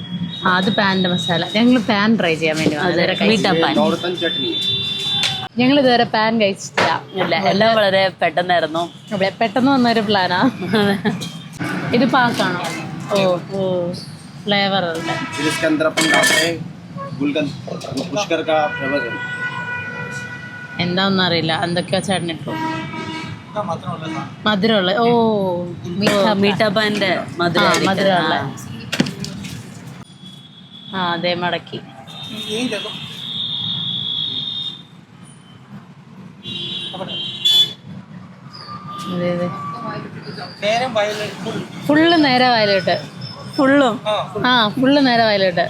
A: അത് പാൻ്റെ മസാല. ഞങ്ങൾ പാൻ ട്രൈ ചെയ്യാൻ വേണ്ടി
D: नॉर्थन चटनी है
A: ഞങ്ങൾ ഇതുവരെ പാൻ കഴിച്ചിട്ടില്ല.
B: ഇല്ല, എല്ലാം വളരെ പെട്ടെന്നായിരുന്നു.
A: അവിടെ പെട്ടെന്ന് വന്നൊരു പ്ലാനാ. ഇത് പാക്കാണോ? ഓ ഫ്ലേവർ ഉണ്ട്.
D: फिर इसके अंदर अपन डालते हैं गुलकंद, वो पुष्कर का फ्लेवर है.
A: എന്താണെന്ന് അറിയില്ല, എന്തൊക്കെയോ ചേട്ടനിട്ടു. മധുരമുള്ള
B: മീഠാപ്പാൻ്റെ
A: മധുരമുള്ള. അതെ, മടക്കി. ഫുള്ള് നേരെ വയലോട്ട്.
B: ഫുള്ളും
A: ഫുള്ള് നേരെ വയലോട്ട്.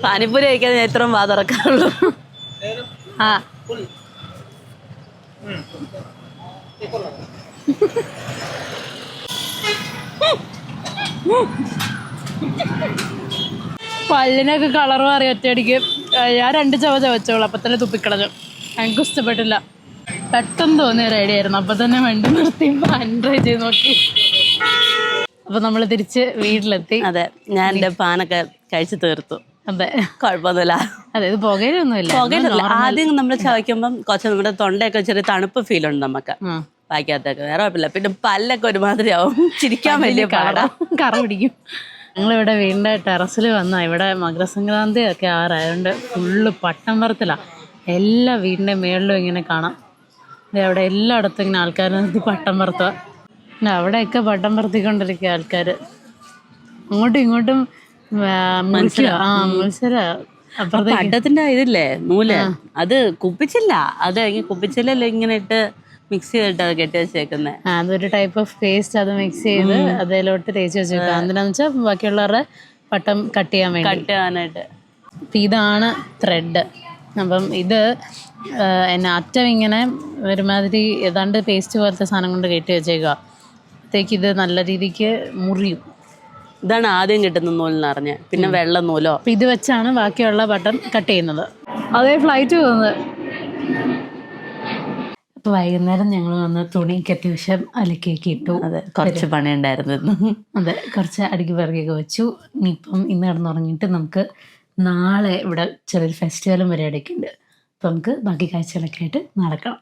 B: പാനിപ്പൂരി കഴിക്കാതെ ഞാൻ ഇത്രയും വാ തുറക്കാറുള്ളൂ.
A: പല്ലിനൊക്കെ കളർ മാറി ഒറ്റയടിക്ക്. ഞാൻ 2 ചവച്ചോളൂ, അപ്പം തന്നെ തുപ്പിക്കളഞ്ഞു. എനിക്ക് ഇഷ്ടപ്പെട്ടില്ല. പെട്ടെന്ന് തോന്നിയ റെഡി ആയിരുന്നു. അപ്പം തന്നെ വണ്ടി നിർത്തി പാൻ ട്രൈ ചെയ്ത് നോക്കി. അപ്പം നമ്മൾ തിരിച്ച് വീട്ടിലെത്തി.
B: അതെ, ഞാൻ എൻ്റെ പാനൊക്കെ കഴിച്ച് തീർത്തു.
A: അതെ,
B: കുഴപ്പമൊന്നുമില്ല.
A: അതെ, ഇത് പുകയിലൊന്നുമില്ല.
B: ആദ്യം നമ്മൾ ചവയ്ക്കുമ്പം കുറച്ച് നമ്മുടെ തൊണ്ടയൊക്കെ ചെറിയ തണുപ്പ് ഫീൽ ഉണ്ട് നമുക്ക് വായിക്കാത്തൊക്കെ. വേറെ കുഴപ്പമില്ല. പിന്നെ പല്ലൊക്കെ ഒരുമാതിരി ആവും, ചിരിക്കാൻ വലിയ പാടാ,
A: കറ പിടിക്കും. ഞങ്ങളിവിടെ വീടിൻ്റെ ടെറസിൽ വന്നാൽ ഇവിടെ മകരസംക്രാന്തി ഒക്കെ ആറായതുകൊണ്ട് ഫുള്ള് പട്ടം പറത്തിലാണ്. എല്ലാ വീടിൻ്റെ മേളിലും ഇങ്ങനെ കാണാം. അവിടെ എല്ലായിടത്തും ഇങ്ങനെ ആൾക്കാർ നിർത്തി പട്ടം പറത്തുക. പിന്നെ അവിടെയൊക്കെ പട്ടം പറത്തിക്കൊണ്ടിരിക്കുക ആൾക്കാർ. അങ്ങോട്ടും ഇങ്ങോട്ടും
B: പട്ടത്തിന്റെ ഇതില്ലേ നൂല്, അത് കുപ്പിച്ചില്ല. അത് കുപ്പിച്ചില്ലല്ലോ ഇങ്ങനെ ഇട്ട് മിക്സ് ചെയ്തിട്ട് അത് കെട്ടി വെച്ചേക്കുന്നത്.
A: അതൊരു ടൈപ്പ് ഓഫ് പേസ്റ്റ്. അത് മിക്സ് ചെയ്ത് അതിലോട്ട് തേച്ച് വെച്ചേക്കുക. എന്തിനാന്ന് വെച്ചാൽ ബാക്കിയുള്ളവരുടെ പട്ടം കട്ട് ചെയ്യാനായിട്ട്. അപ്പം ഇതാണ് ത്രെഡ്. അപ്പം ഇത് അറ്റം ഇങ്ങനെ ഒരുമാതിരി ഏതാണ്ട് പേസ്റ്റ് പോലത്തെ സാധനം കൊണ്ട് കെട്ടി വെച്ചേക്കുക. അപ്പോഴത്തേക്ക് ഇത് നല്ല രീതിക്ക് മുറിയും.
B: ഇതാണ് ആദ്യം കിട്ടുന്ന നൂലെന്ന് പറഞ്ഞ്, പിന്നെ വെള്ള നൂലോ.
A: അപ്പം ഇത് വെച്ചാണ് ബാക്കിയുള്ള ബട്ടൺ കട്ട് ചെയ്യുന്നത്. അതേ ഫ്ലൈറ്റ് പോകുന്നത്. അപ്പോൾ വൈകുന്നേരം ഞങ്ങൾ വന്ന് തുണിക്ക് അത്യാവശ്യം അലക്കിയൊക്കെ ഇട്ടു.
B: അതെ, കുറച്ച് പണിയുണ്ടായിരുന്നു.
A: അതെ, കുറച്ച് അടുക്കി പറക്കൊക്കെ വെച്ചു. ഇനിയിപ്പം ഇന്ന് കിടന്നുറങ്ങിയിട്ട് നമുക്ക് നാളെ ഇവിടെ ചെറിയൊരു ഫെസ്റ്റിവലും പരിപാടിയൊക്കെ ഉണ്ട്. അപ്പം നമുക്ക് ബാക്കി കാഴ്ചകളൊക്കെ ആയിട്ട് നടക്കണം.